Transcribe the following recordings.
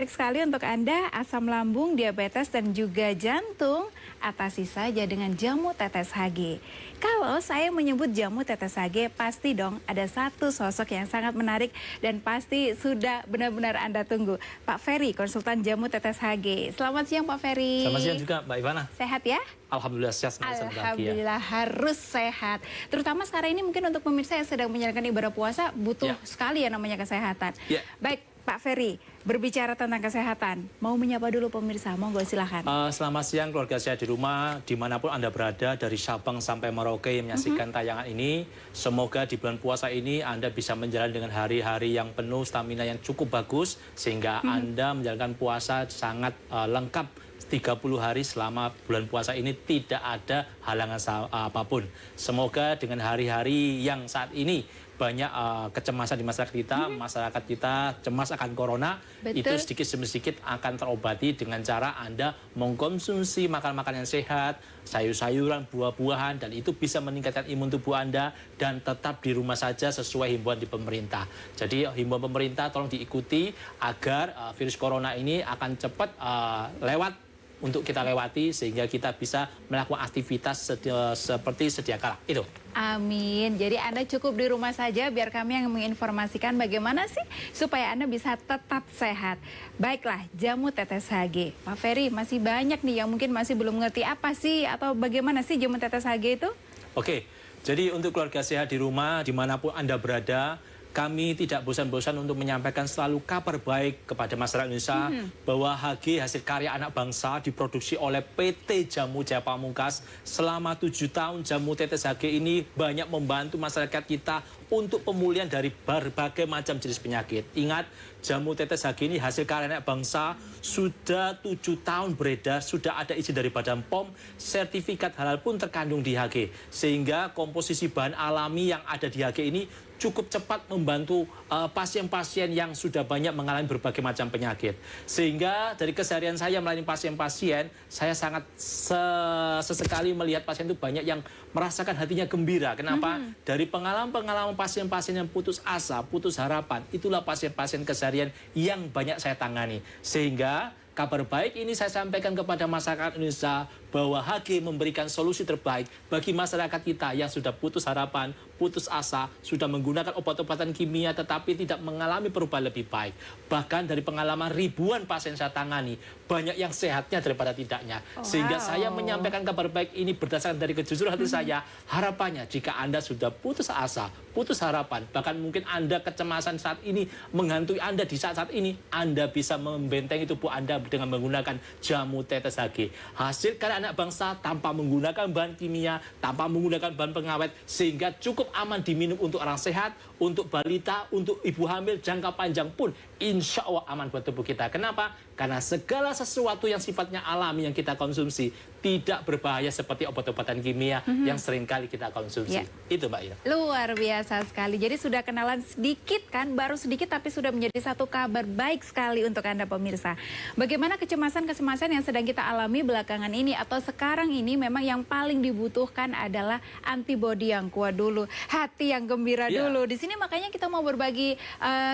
menarik sekali untuk Anda, asam lambung, diabetes, dan juga jantung. Atasi saja dengan jamu tetes HG. Kalau saya menyebut jamu tetes HG, pasti dong ada satu sosok yang sangat menarik dan pasti sudah benar-benar Anda tunggu. Pak Ferry, konsultan jamu tetes HG. Selamat siang Pak Ferry. Selamat siang juga Mbak Ivana. Sehat ya? Alhamdulillah sehat. Alhamdulillah harus sehat. Terutama sekarang ini mungkin untuk pemirsa yang sedang menjalankan ibadah puasa butuh sekali ya namanya kesehatan. Baik Pak Ferry, berbicara tentang kesehatan, mau menyapa dulu pemirsa, monggo silahkan. Selamat siang keluarga saya di rumah, dimanapun Anda berada, dari Sabang sampai Merauke yang menyaksikan tayangan ini. Semoga di bulan puasa ini Anda bisa menjalani dengan hari-hari yang penuh stamina yang cukup bagus, sehingga Anda menjalankan puasa sangat lengkap. 30 hari selama bulan puasa ini tidak ada halangan apapun. Semoga dengan hari-hari yang saat ini banyak kecemasan di masyarakat kita, cemas akan corona, itu sedikit demi sedikit akan terobati dengan cara Anda mengkonsumsi makan-makan yang sehat, sayur-sayuran, buah-buahan, dan itu bisa meningkatkan imun tubuh Anda dan tetap di rumah saja sesuai himbauan di pemerintah. Jadi himbauan pemerintah tolong diikuti agar virus corona ini akan cepat lewat untuk kita lewati sehingga kita bisa melakukan aktivitas seperti sedia kala. Itu. Amin. Jadi Anda cukup di rumah saja biar kami yang menginformasikan bagaimana sih supaya Anda bisa tetap sehat. Baiklah, jamu tetes HG. Pak Ferry, masih banyak nih yang mungkin masih belum mengerti apa sih atau bagaimana sih jamu tetes HG itu? Oke, jadi untuk keluarga sehat di rumah, dimanapun Anda berada, kami tidak bosan-bosan untuk menyampaikan selalu kabar baik kepada masyarakat Indonesia bahwa HG hasil karya anak bangsa diproduksi oleh PT Jamu Jaya Pamungkas. Selama 7 tahun jamu tetes HG ini banyak membantu masyarakat kita untuk pemulihan dari berbagai macam jenis penyakit. Ingat, jamu tetes HG ini hasil karya anak bangsa, sudah 7 tahun beredar, sudah ada izin dari Badan POM, sertifikat halal pun terkandung di HG. Sehingga komposisi bahan alami yang ada di HG ini cukup cepat membantu pasien-pasien yang sudah banyak mengalami berbagai macam penyakit. Sehingga dari keseharian saya melayani pasien-pasien, saya sangat sesekali melihat pasien itu banyak yang merasakan hatinya gembira. Kenapa? Dari pengalaman-pengalaman pasien-pasien yang putus asa, putus harapan, itulah pasien-pasien keseharian yang banyak saya tangani. Sehingga kabar baik ini saya sampaikan kepada masyarakat Indonesia bahwa HG memberikan solusi terbaik bagi masyarakat kita yang sudah putus harapan, putus asa, sudah menggunakan obat-obatan kimia tetapi tidak mengalami perubahan lebih baik. Bahkan dari pengalaman ribuan pasien saya tangani, banyak yang sehatnya daripada tidaknya. Sehingga saya menyampaikan kabar baik ini berdasarkan dari kejujuran hati saya. Harapannya jika Anda sudah putus asa, putus harapan, bahkan mungkin Anda kecemasan saat ini menghantui Anda di saat-saat ini, Anda bisa membentengi tubuh Anda dengan menggunakan jamu tetes HG. Hasil karya anak bangsa tanpa menggunakan bahan kimia, tanpa menggunakan bahan pengawet, sehingga cukup aman diminum untuk orang sehat, untuk balita, untuk ibu hamil, jangka panjang pun insya Allah aman buat tubuh kita. Kenapa? Karena segala sesuatu yang sifatnya alami yang kita konsumsi tidak berbahaya seperti obat-obatan kimia yang seringkali kita konsumsi. Itu Mbak Ira. Luar biasa sekali. Jadi sudah kenalan sedikit kan, baru sedikit tapi sudah menjadi satu kabar baik sekali untuk Anda pemirsa. Bagaimana kecemasan-kecemasan yang sedang kita alami belakangan ini atau sekarang ini memang yang paling dibutuhkan adalah antibodi yang kuat dulu, hati yang gembira dulu. Di sini makanya kita mau berbagi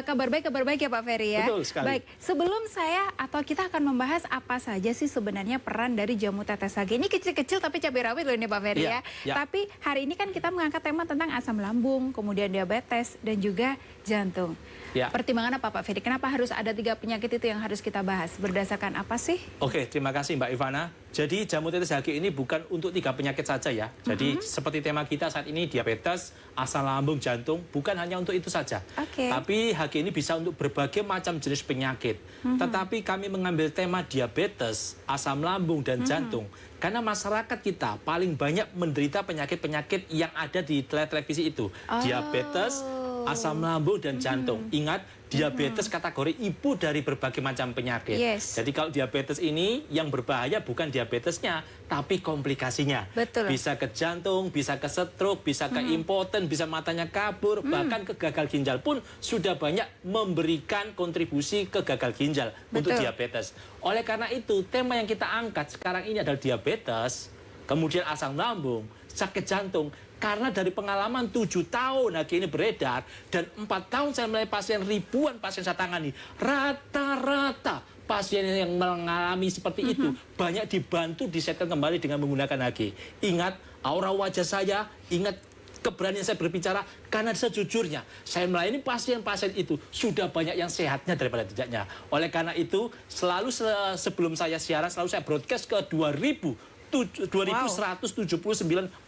kabar baik ya Pak Ferry ya. Betul sekali. Baik, sebelum saya atau kita akan membahas apa saja sih sebenarnya peran dari jamu tetes HG. Ini kecil-kecil tapi cabai rawit loh ini Pak Ferry ya. Tapi hari ini kan kita mengangkat tema tentang asam lambung, kemudian diabetes dan juga jantung. Pertimbangan apa Pak Ferry? Kenapa harus ada 3 penyakit itu yang harus kita bahas? Berdasarkan apa sih? Oke, terima kasih Mbak Ivana. Jadi jamu tetes HG ini bukan untuk 3 penyakit saja ya. Jadi seperti tema kita saat ini diabetes, asam lambung, jantung, bukan hanya untuk itu saja. Tapi HG ini bisa untuk berbagai macam jenis penyakit. Tetapi kami mengambil tema diabetes, asam lambung, dan jantung. Karena masyarakat kita paling banyak menderita penyakit-penyakit yang ada di televisi itu. Diabetes, asam lambung, dan jantung. Ingat, diabetes kategori ibu dari berbagai macam penyakit. Jadi kalau diabetes ini yang berbahaya bukan diabetesnya, tapi komplikasinya. Bisa ke jantung, bisa ke stroke, bisa ke impoten, bisa matanya kabur, bahkan ke gagal ginjal pun sudah banyak memberikan kontribusi ke gagal ginjal untuk diabetes. Oleh karena itu, tema yang kita angkat sekarang ini adalah diabetes, kemudian asam lambung, sakit jantung. Karena dari pengalaman 7 tahun HG ini beredar dan 4 tahun saya melayani pasien, ribuan pasien saya tangani, rata-rata pasien yang mengalami seperti itu banyak dibantu disehatkan kembali dengan menggunakan HG. Ingat aura wajah saya, ingat keberanian saya berbicara, karena sejujurnya saya melayani pasien-pasien itu sudah banyak yang sehatnya daripada tidaknya. Oleh karena itu selalu sebelum saya siaran selalu saya broadcast ke 2.179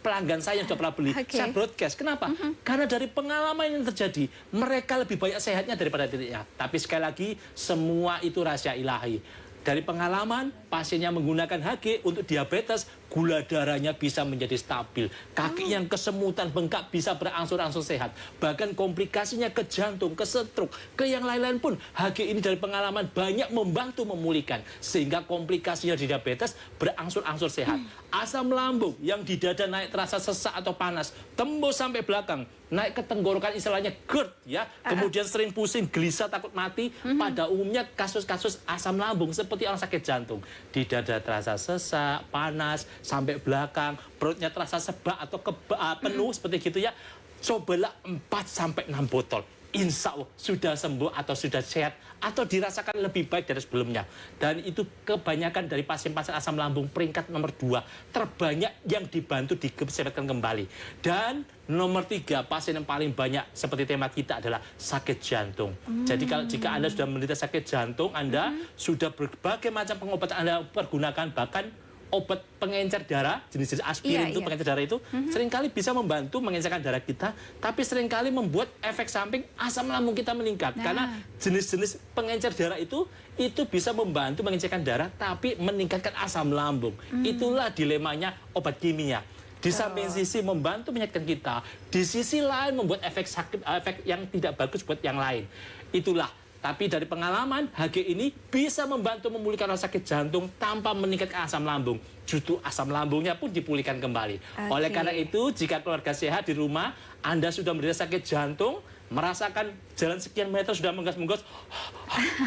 pelanggan saya yang sudah pernah beli. Saya broadcast. Kenapa? Karena dari pengalaman yang terjadi, mereka lebih banyak sehatnya daripada tidaknya. Tapi sekali lagi, semua itu rahasia ilahi. Dari pengalaman, pasiennya menggunakan HG untuk diabetes, gula darahnya bisa menjadi stabil. Kaki yang kesemutan, bengkak bisa berangsur-angsur sehat. Bahkan komplikasinya ke jantung, ke stroke, ke yang lain-lain pun. HG ini dari pengalaman banyak membantu memulihkan. Sehingga komplikasinya di diabetes berangsur-angsur sehat. Asam lambung yang di dada naik terasa sesak atau panas, tembus sampai belakang. Naik ke tenggorokan istilahnya GERD ya. Kemudian sering pusing, gelisah, takut mati. Pada umumnya kasus-kasus asam lambung seperti orang sakit jantung. Di dada terasa sesak, panas, sampai belakang. Perutnya terasa sebak atau penuh seperti gitu ya. Cobalah 4-6 botol. Insya Allah sudah sembuh atau sudah sehat atau dirasakan lebih baik dari sebelumnya. Dan itu kebanyakan dari pasien-pasien asam lambung peringkat nomor 2 terbanyak yang dibantu disehatkan kembali. Dan nomor 3 pasien yang paling banyak seperti tema kita adalah sakit jantung. Jadi jika Anda sudah menderita sakit jantung, Anda sudah berbagai macam pengobatan Anda pergunakan, bahkan obat pengencer darah, jenis-jenis aspirin itu, pengencer darah itu, seringkali bisa membantu mengencerkan darah kita, tapi seringkali membuat efek samping asam lambung kita meningkat. Karena jenis-jenis pengencer darah itu bisa membantu mengencerkan darah, tapi meningkatkan asam lambung. Itulah dilemanya obat kimia. Di samping sisi membantu menyehatkan kita, di sisi lain membuat efek sakit, efek yang tidak bagus buat yang lain. Itulah. Tapi dari pengalaman, HG ini bisa membantu memulihkan rasa sakit jantung tanpa meningkatkan asam lambung. Justru asam lambungnya pun dipulihkan kembali. Oleh karena itu, jika keluarga sehat di rumah, Anda sudah menderita sakit jantung, merasakan jalan sekian meter sudah menggas-menggas,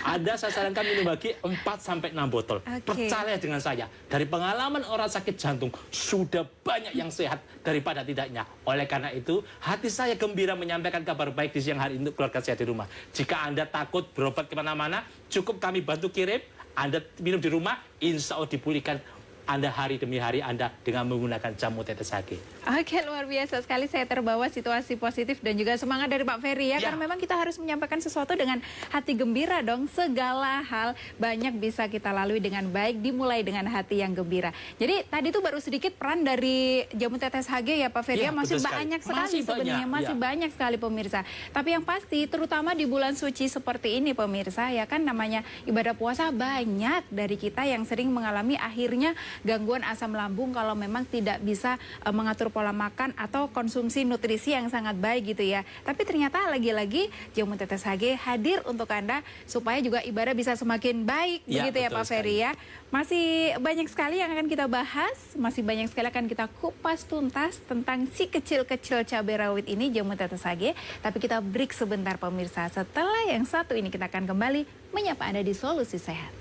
Anda saya sarankan minum HG 4-6 botol. Percaya dengan saya, dari pengalaman orang sakit jantung sudah banyak yang sehat daripada tidaknya. Oleh karena itu, hati saya gembira menyampaikan kabar baik di siang hari ini untuk keluarga sehat di rumah. Jika Anda takut berobat kemana-mana, cukup kami bantu kirim, Anda minum di rumah, insya Allah dipulihkan Anda hari demi hari Anda dengan menggunakan jamu tetes HG. Oke, luar biasa sekali, saya terbawa situasi positif dan juga semangat dari Pak Ferry ya. Karena memang kita harus menyampaikan sesuatu dengan hati gembira dong. Segala hal banyak bisa kita lalui dengan baik, dimulai dengan hati yang gembira. Jadi tadi tuh baru sedikit peran dari jamu tetes HG ya Pak Ferry ya. Masih banyak sekali sebenarnya, masih banyak sekali pemirsa. Tapi yang pasti terutama di bulan suci seperti ini pemirsa ya, kan namanya ibadah puasa, banyak dari kita yang sering mengalami akhirnya gangguan asam lambung kalau memang tidak bisa mengatur pola makan atau konsumsi nutrisi yang sangat baik gitu ya. Tapi ternyata lagi-lagi jamu tetes HG hadir untuk Anda supaya juga ibadah bisa semakin baik begitu ya Pak Ferry ya. Masih banyak sekali yang akan kita bahas, masih banyak sekali akan kita kupas tuntas tentang si kecil-kecil cabai rawit ini, jamu tetes HG. Tapi kita break sebentar pemirsa. Setelah yang satu ini kita akan kembali menyapa Anda di Solusi Sehat.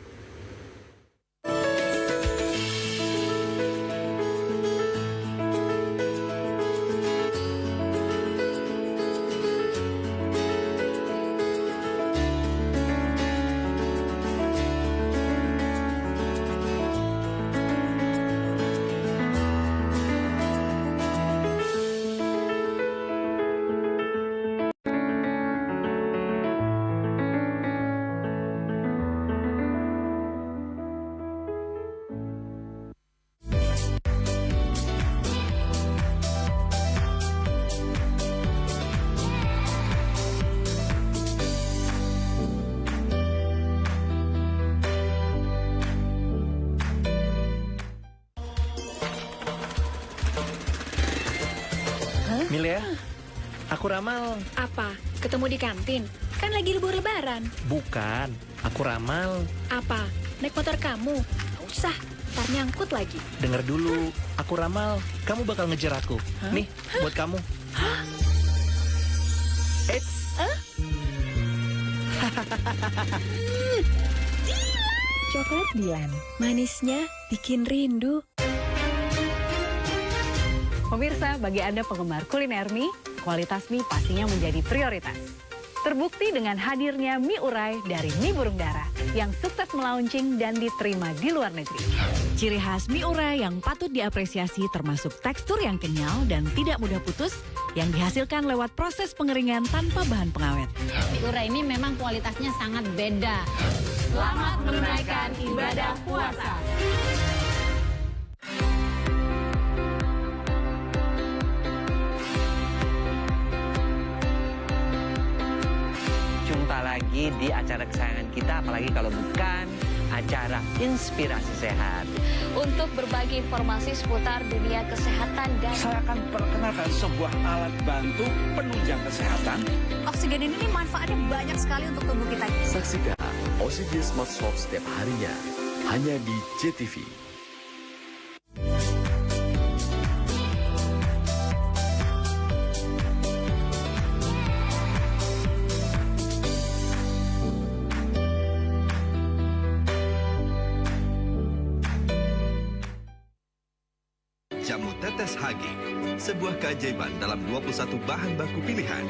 Milea, aku ramal. Apa? Ketemu di kantin? Kan lagi libur lebaran. Bukan, aku ramal. Apa? Naik motor kamu? Nggak usah, ntar nyangkut lagi. Dengar dulu, aku ramal. Kamu bakal ngejar aku. Nih, buat kamu. Eits. Coklat Dilan, manisnya bikin rindu. Pemirsa, bagi Anda penggemar kuliner mie, kualitas mie pastinya menjadi prioritas. Terbukti dengan hadirnya mie urai dari mie burung dara yang sukses melaunching dan diterima di luar negeri. Ciri khas mie urai yang patut diapresiasi termasuk tekstur yang kenyal dan tidak mudah putus yang dihasilkan lewat proses pengeringan tanpa bahan pengawet. Mie urai ini memang kualitasnya sangat beda. Selamat menunaikan ibadah puasa. Jumpa lagi di acara kesayangan kita, apalagi kalau bukan acara Inspirasi Sehat. Untuk berbagi informasi seputar dunia kesehatan dan Saya akan perkenalkan sebuah alat bantu penunjang kesehatan. Oksigen ini manfaatnya banyak sekali untuk tubuh kita. Saksikan Oksigen Smart Shop setiap harinya hanya di JTV. Jamu tetes HG, sebuah keajaiban dalam 21 bahan baku pilihan.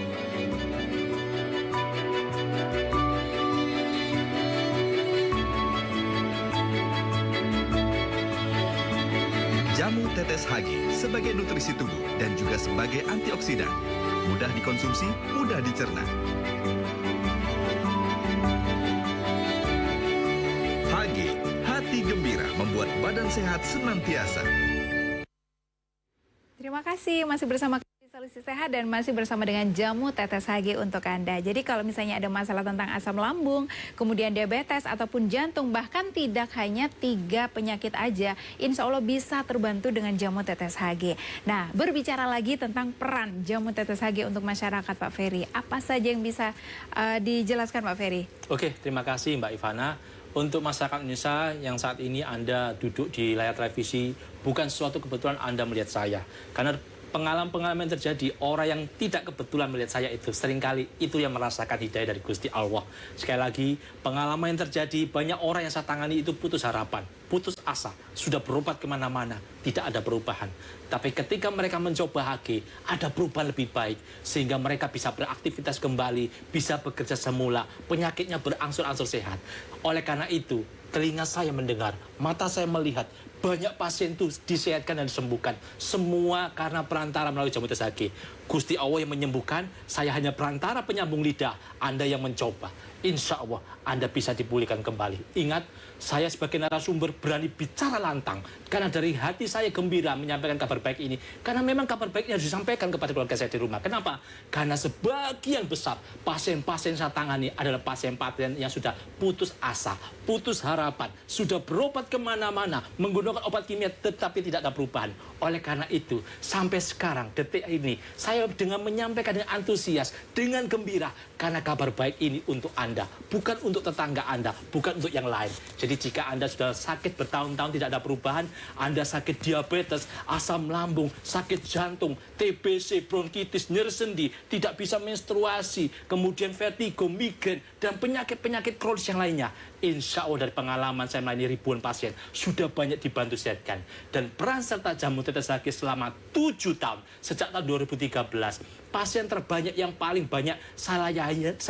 Jamu tetes HG sebagai nutrisi tubuh dan juga sebagai antioksidan. Mudah dikonsumsi, mudah dicerna. HG, hati gembira membuat badan sehat senantiasa. Terima kasih masih bersama kami di Solusi Sehat dan masih bersama dengan jamu tetes HG untuk Anda. Jadi kalau misalnya ada masalah tentang asam lambung, kemudian diabetes ataupun jantung, bahkan tidak hanya 3 penyakit aja, insya Allah bisa terbantu dengan jamu tetes HG. Nah, berbicara lagi tentang peran jamu tetes HG untuk masyarakat, Pak Ferry. Apa saja yang bisa dijelaskan, Pak Ferry? Oke, terima kasih Mbak Ivana. Untuk masyarakat Indonesia yang saat ini Anda duduk di layar televisi, bukan suatu kebetulan Anda melihat saya. Karena pengalaman-pengalaman yang terjadi, orang yang tidak kebetulan melihat saya itu, seringkali itu yang merasakan hidayah dari Gusti Allah. Sekali lagi, pengalaman yang terjadi, banyak orang yang saya tangani itu putus harapan, putus asa, sudah berobat kemana-mana, tidak ada perubahan. Tapi ketika mereka mencoba HG, ada perubahan lebih baik, sehingga mereka bisa beraktivitas kembali, bisa bekerja semula, penyakitnya berangsur-angsur sehat. Oleh karena itu, telinga saya mendengar, mata saya melihat, banyak pasien itu disehatkan dan disembuhkan. Semua karena perantara melalui jamu tetes HG. Gusti Allah yang menyembuhkan, saya hanya perantara penyambung lidah. Anda yang mencoba. Insya Allah Anda bisa dipulihkan kembali. Ingat, saya sebagai narasumber berani bicara lantang. Karena dari hati saya gembira menyampaikan kabar baik ini. Karena memang kabar baik ini harus disampaikan kepada keluarga saya di rumah. Kenapa? Karena sebagian besar pasien-pasien saya tangani adalah pasien-pasien yang sudah putus asa, putus harapan, sudah berobat kemana-mana, menggunakan obat kimia tetapi tidak ada perubahan. Oleh karena itu, sampai sekarang, detik ini, saya dengan menyampaikan dengan antusias, dengan gembira, karena kabar baik ini untuk Anda, bukan untuk tetangga Anda, bukan untuk yang lain. Jadi jika Anda sudah sakit bertahun-tahun tidak ada perubahan, Anda sakit diabetes, asam lambung, sakit jantung, TBC, bronkitis, nyeri sendi, tidak bisa menstruasi, kemudian vertigo, migrain, dan penyakit-penyakit kronis yang lainnya. Insya Allah dari pengalaman saya melayani ribuan pasien, sudah banyak dibantu sehatkan. Dan peran serta jamu tetes HG selama 7 tahun, sejak tahun 2013, pasien terbanyak yang paling banyak saya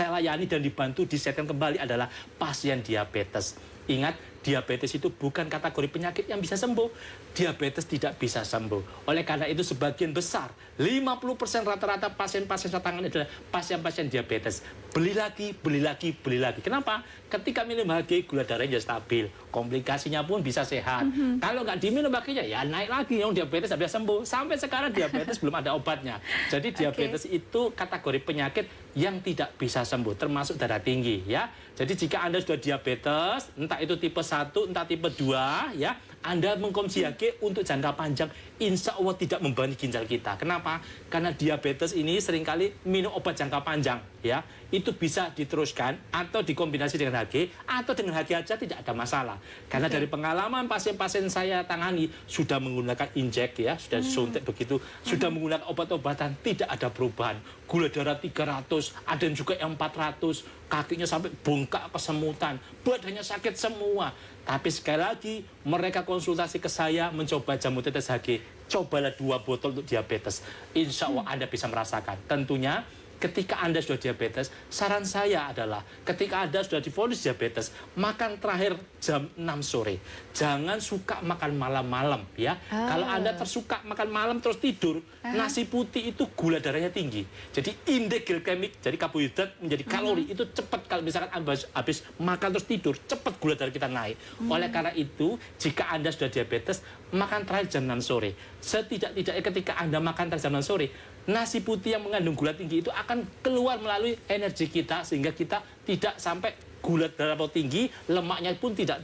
layani dan dibantu disehatkan kembali adalah pasien diabetes. Ingat, diabetes itu bukan kategori penyakit yang bisa sembuh. Diabetes tidak bisa sembuh. Oleh karena itu sebagian besar, 50% rata-rata pasien-pasien saya tangani adalah pasien-pasien diabetes. Beli lagi, beli lagi, beli lagi. Kenapa? Ketika minum HG, gula darahnya stabil. Komplikasinya pun bisa sehat. Kalau nggak diminum HG-nya, ya naik lagi. Yang diabetes tidak bisa sembuh. Sampai sekarang diabetes belum ada obatnya. Jadi diabetes itu kategori penyakit yang tidak bisa sembuh, termasuk darah tinggi. Ya. Jadi jika Anda sudah diabetes, entah itu tipe 1, entah tipe 2, ya, Anda mengkonsumsi HG untuk jangka panjang, insya Allah tidak membebani ginjal kita. Kenapa? Karena diabetes ini seringkali minum obat jangka panjang, ya, itu bisa diteruskan atau dikombinasi dengan HG, atau dengan HG aja tidak ada masalah. Karena dari pengalaman pasien-pasien saya tangani sudah menggunakan injek, ya, sudah suntik begitu, sudah menggunakan obat-obatan, tidak ada perubahan. Gula darah 300, ada yang juga yang 400, kakinya sampai bengkak kesemutan, badannya sakit semua. Tapi sekali lagi, mereka konsultasi ke saya, mencoba jamu tetes HG. Cobalah 2 botol untuk diabetes. Insya Allah Anda bisa merasakan. Tentunya, ketika Anda sudah diabetes, saran saya adalah ketika Anda sudah divonis diabetes, makan terakhir jam 6 sore. Jangan suka makan malam-malam ya. Kalau Anda tersuka makan malam terus tidur, nasi putih itu gula darahnya tinggi. Jadi indeks glikemik, jadi karbohidrat menjadi kalori itu cepat. Kalau misalkan Anda habis makan terus tidur, cepat gula darah kita naik. Oleh karena itu, jika Anda sudah diabetes, makan terakhir jam 6 sore. Setidak-tidaknya ketika Anda makan terakhir jam 6 sore, nasi putih yang mengandung gula tinggi itu akan keluar melalui energi kita sehingga kita tidak sampai gula darah tinggi, lemaknya pun tidak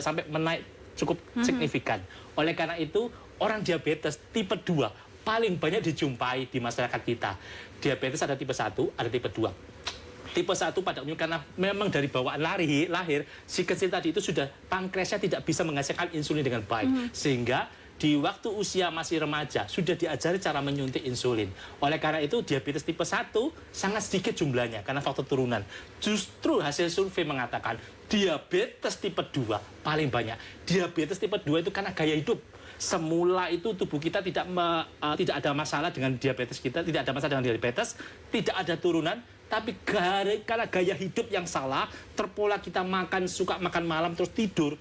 sampai menaik cukup signifikan. Oleh karena itu, orang diabetes tipe 2 paling banyak dijumpai di masyarakat kita. Diabetes ada tipe 1, ada tipe 2. Tipe 1 pada umumnya karena memang dari bawaan lahir si kecil tadi itu sudah pankreasnya tidak bisa menghasilkan insulin dengan baik. Sehingga di waktu usia masih remaja sudah diajari cara menyuntik insulin. Oleh karena itu diabetes tipe 1 sangat sedikit jumlahnya karena faktor turunan. Justru hasil survei mengatakan diabetes tipe 2 paling banyak. Diabetes tipe 2 itu karena gaya hidup. Semula itu tubuh kita tidak ada masalah dengan diabetes kita, tidak ada masalah dengan diabetes, tidak ada turunan, tapi karena gaya hidup yang salah, terpola kita suka makan malam terus tidur,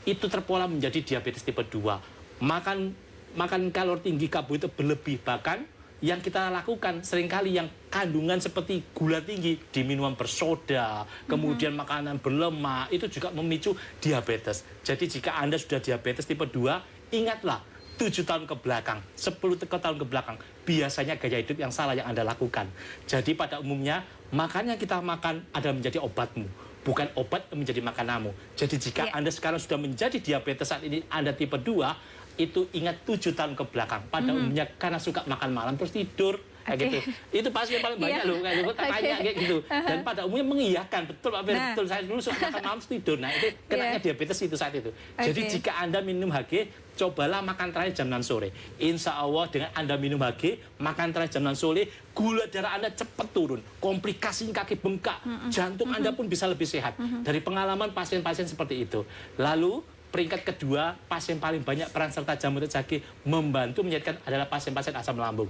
itu terpola menjadi diabetes tipe 2. Makan kalori tinggi, karbohidrat berlebih, bahkan yang kita lakukan seringkali yang kandungan seperti gula tinggi di minuman bersoda, kemudian makanan berlemak, itu juga memicu diabetes. Jadi jika Anda sudah diabetes tipe 2, ingatlah 7 tahun ke belakang, 10 tahun ke belakang, biasanya gaya hidup yang salah yang Anda lakukan. Jadi pada umumnya, makan yang kita makan adalah menjadi obatmu, bukan obat menjadi makananmu. Jadi jika Anda sekarang sudah menjadi diabetes saat ini, Anda tipe 2, itu ingat 7 tahun ke belakang. Pada umumnya karena suka makan malam terus tidur. Kayak gitu. Itu pasti yang paling banyak loh. Kayak gitu, tanya kayak gitu. Dan pada umumnya mengiyakan. Betul Pak Fer, betul. Saya dulu suka makan malam terus tidur. Nah itu kenanya diabetes itu saat itu. Jadi jika Anda minum HG, cobalah makan terakhir jam 6 sore. Insya Allah dengan Anda minum HG, makan terakhir jam 6 sore, gula darah Anda cepat turun. Komplikasi kaki bengkak, jantung Anda pun bisa lebih sehat. Dari pengalaman pasien-pasien seperti itu. Lalu peringkat kedua, pasien paling banyak peran serta jamu HG membantu menjadikan adalah pasien-pasien asam lambung.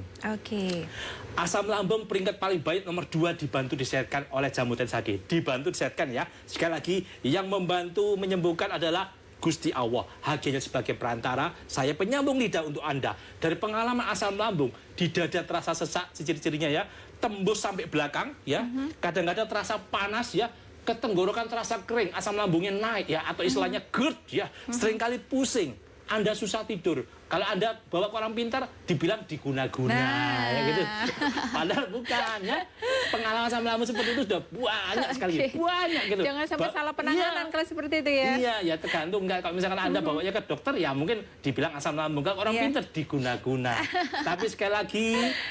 Asam lambung peringkat paling banyak nomor 2 dibantu disehatkan oleh jamu HG. Dibantu disehatkan ya. Sekali lagi, yang membantu menyembuhkan adalah Gusti Allah. HG-nya sebagai perantara, saya penyambung lidah untuk Anda. Dari pengalaman asam lambung, di dada terasa sesak, ciri-cirinya ya, tembus sampai belakang ya, kadang-kadang terasa panas ya, ke tenggorokan terasa kering, asam lambungnya naik ya, atau istilahnya GERD ya, seringkali pusing, Anda susah tidur. Kalau Anda bawa ke orang pintar, dibilang diguna-guna, ya gitu. Padahal bukan ya. Pengalaman asam lambung seperti itu sudah banyak sekali, banyak gitu. Jangan sampai salah penanganan kalau seperti itu ya. Iya, ya tergantung. Kalau misalkan Anda bawanya ke dokter, ya mungkin dibilang asam lambung. Kalau orang pintar, diguna-guna. Tapi sekali lagi,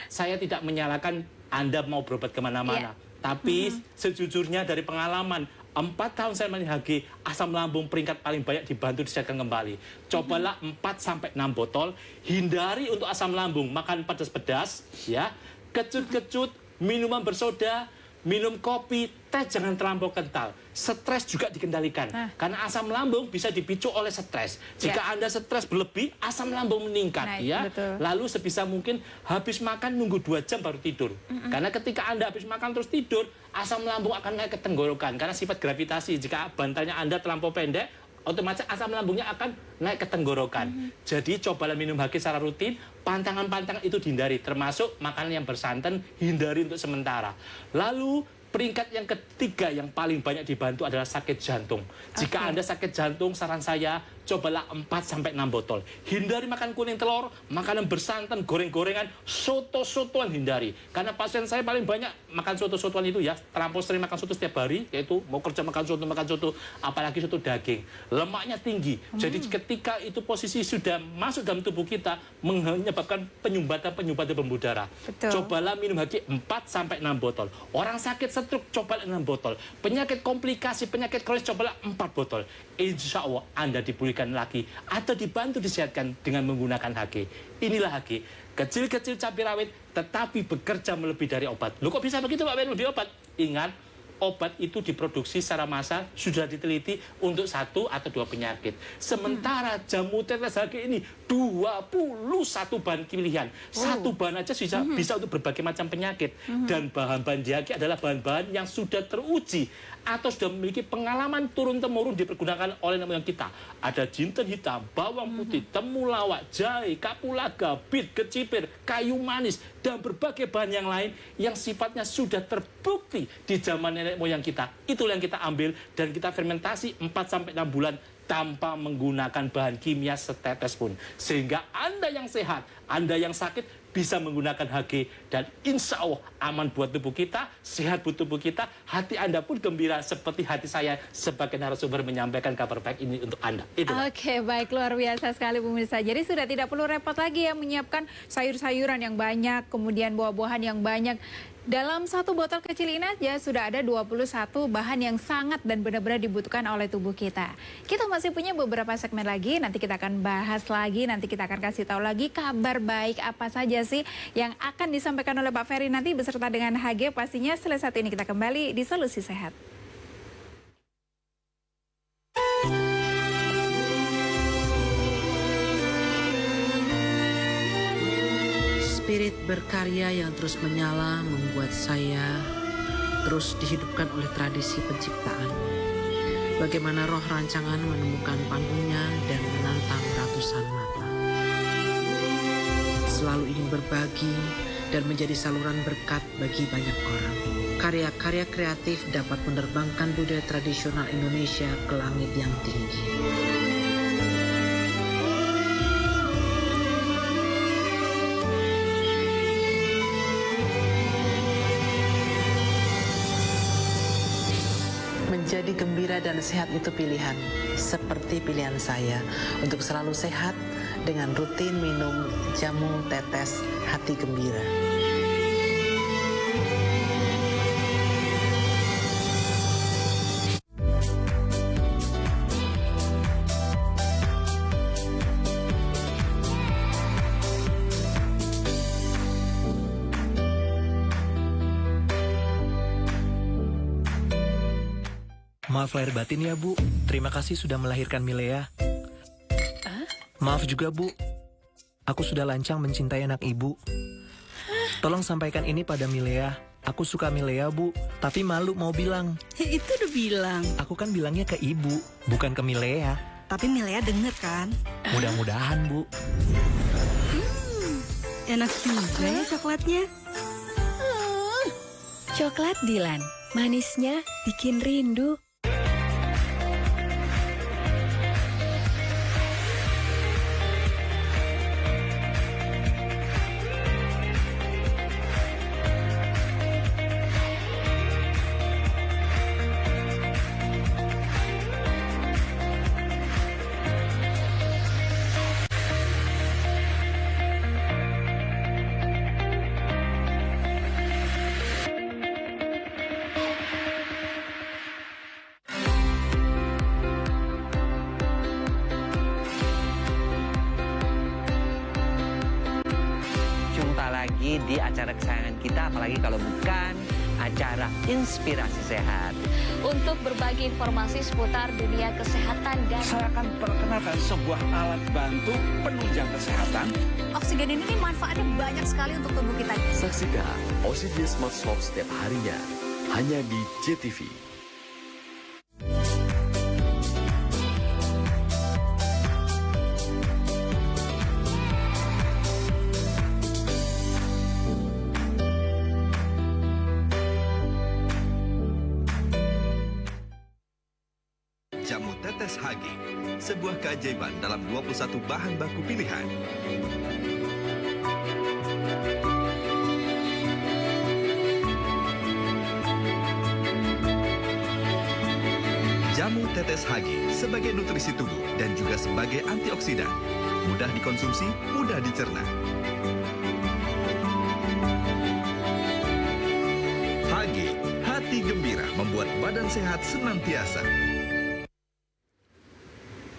saya tidak menyalahkan Anda mau berobat kemana-mana. Tapi sejujurnya dari pengalaman 4 tahun saya main HG, asam lambung peringkat paling banyak dibantu disehatkan kembali. Cobalah 4-6 botol, hindari untuk asam lambung, makan pedas-pedas, ya, kecut-kecut, minuman bersoda, minum kopi, teh jangan terlampau kental. Stres juga dikendalikan. Karena asam lambung bisa dipicu oleh stres. Jika Anda stres berlebih, asam lambung meningkat. Lalu sebisa mungkin habis makan nunggu 2 jam baru tidur. Karena ketika Anda habis makan terus tidur, asam lambung akan naik ke tenggorokan. Karena sifat gravitasi, jika bantalnya Anda terlampau pendek, otomatis asam lambungnya akan naik ke tenggorokan. Jadi cobalah minum HG secara rutin, pantangan-pantangan itu dihindari, termasuk makanan yang bersantan, hindari untuk sementara. Lalu peringkat yang ketiga yang paling banyak dibantu adalah sakit jantung. Jika Anda sakit jantung, saran saya cobalah 4-6 botol. Hindari makan kuning telur, makanan bersantan, goreng-gorengan, soto-sotoan hindari. Karena pasien saya paling banyak makan soto-sotoan itu ya, terlampau sering makan soto setiap hari, yaitu mau kerja makan soto, apalagi soto daging. Lemaknya tinggi. Jadi ketika itu posisi sudah masuk dalam tubuh kita, menyebabkan penyumbatan pembuluh darah. Cobalah minum HG 4-6 botol. Orang sakit stroke, cobalah 6 botol. Penyakit komplikasi, penyakit kronis, cobalah 4 botol. Insya Allah Anda dipulihkan lagi atau dibantu disehatkan dengan menggunakan HG. Inilah HG. Kecil-kecil cabai rawit tetapi bekerja melebihi dari obat. Loh kok bisa begitu Pak Ben, lebih obat? Ingat, obat itu diproduksi secara massal sudah diteliti untuk 1 atau 2 penyakit. Sementara jamu tetes HG ini 21 bahan pilihan. Satu bahan aja bisa untuk berbagai macam penyakit. Dan bahan-bahan HG adalah bahan-bahan yang sudah teruji atau sudah memiliki pengalaman turun-temurun dipergunakan oleh nenek moyang kita. Ada jinten hitam, bawang putih, temulawak, jahe, kapulaga, bit, kecipir, kayu manis, dan berbagai bahan yang lain yang sifatnya sudah terbukti di zaman nenek moyang kita. Itulah yang kita ambil dan kita fermentasi 4-6 bulan tanpa menggunakan bahan kimia setetes pun. Sehingga Anda yang sehat, Anda yang sakit bisa menggunakan HG dan insya Allah aman buat tubuh kita, sehat buat tubuh kita, hati Anda pun gembira seperti hati saya sebagai narasumber menyampaikan kabar baik ini untuk Anda. Oke, baik, luar biasa sekali pemirsa. Jadi sudah tidak perlu repot lagi ya menyiapkan sayur-sayuran yang banyak, kemudian buah-buahan yang banyak. Dalam satu botol kecil ini aja sudah ada 21 bahan yang sangat dan benar-benar dibutuhkan oleh tubuh kita. Kita masih punya beberapa segmen lagi, nanti kita akan bahas lagi, nanti kita akan kasih tahu lagi kabar baik apa saja sih yang akan disampaikan oleh Pak Ferry nanti beserta dengan HG pastinya. Setelah satu ini kita kembali di Solusi Sehat. Spirit berkarya yang terus menyala membuat saya terus dihidupkan oleh tradisi penciptaan. Bagaimana roh rancangan menemukan panggungnya dan menantang ratusan mata. Selalu ingin berbagi dan menjadi saluran berkat bagi banyak orang. Karya-karya kreatif dapat menerbangkan budaya tradisional Indonesia ke langit yang tinggi. Menjadi gembira dan sehat itu pilihan, seperti pilihan saya untuk selalu sehat dengan rutin minum jamu tetes hati gembira. Maaf lahir batin ya Bu, terima kasih sudah melahirkan Milea. Maaf juga Bu, aku sudah lancang mencintai anak Ibu. Tolong sampaikan ini pada Milea. Aku suka Milea Bu, tapi malu mau bilang. Itu udah bilang. Aku kan bilangnya ke Ibu, bukan ke Milea. Tapi Milea denger kan? Mudah-mudahan Bu. Enak juga ya coklatnya. Coklat Dilan, manisnya bikin rindu. Di acara kesayangan kita, apalagi kalau bukan acara Inspirasi Sehat. Untuk berbagi informasi seputar dunia kesehatan dan... Saya akan perkenalkan sebuah alat bantu penunjang kesehatan. Oksigen ini manfaatnya banyak sekali untuk tubuh kita. Saksikan Oksigen Smart Soft setiap harinya, hanya di JTV. Jamu tetes HG, sebuah keajaiban dalam 21 bahan baku pilihan. Jamu tetes HG sebagai nutrisi tubuh dan juga sebagai antioksidan. Mudah dikonsumsi, mudah dicerna. HG, hati gembira membuat badan sehat senantiasa.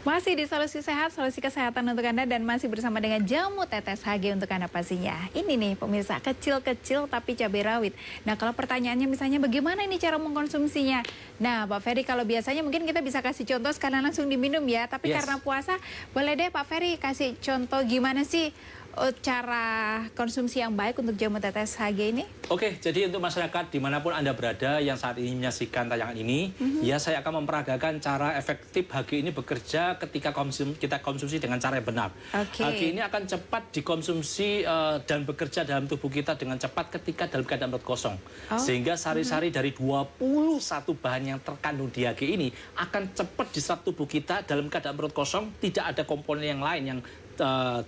Masih di Solusi Sehat, solusi kesehatan untuk Anda dan masih bersama dengan jamu tetes HG untuk Anda pastinya. Ini nih pemirsa, kecil-kecil tapi cabai rawit. Nah kalau pertanyaannya misalnya bagaimana ini cara mengkonsumsinya? Nah Pak Ferry, kalau biasanya mungkin kita bisa kasih contoh sekalian langsung diminum ya. Tapi karena puasa, boleh deh Pak Ferry kasih contoh gimana sih cara konsumsi yang baik untuk jamu tetes HG ini? Oke, jadi untuk masyarakat dimanapun Anda berada yang saat ini menyaksikan tayangan ini, ya saya akan memperagakan cara efektif HG ini bekerja ketika kita konsumsi dengan cara yang benar. HG ini akan cepat dikonsumsi dan bekerja dalam tubuh kita dengan cepat ketika dalam keadaan perut kosong. Sehingga sari-sari dari 21 bahan yang terkandung di HG ini akan cepat diserap tubuh kita dalam keadaan perut kosong, tidak ada komponen yang lain yang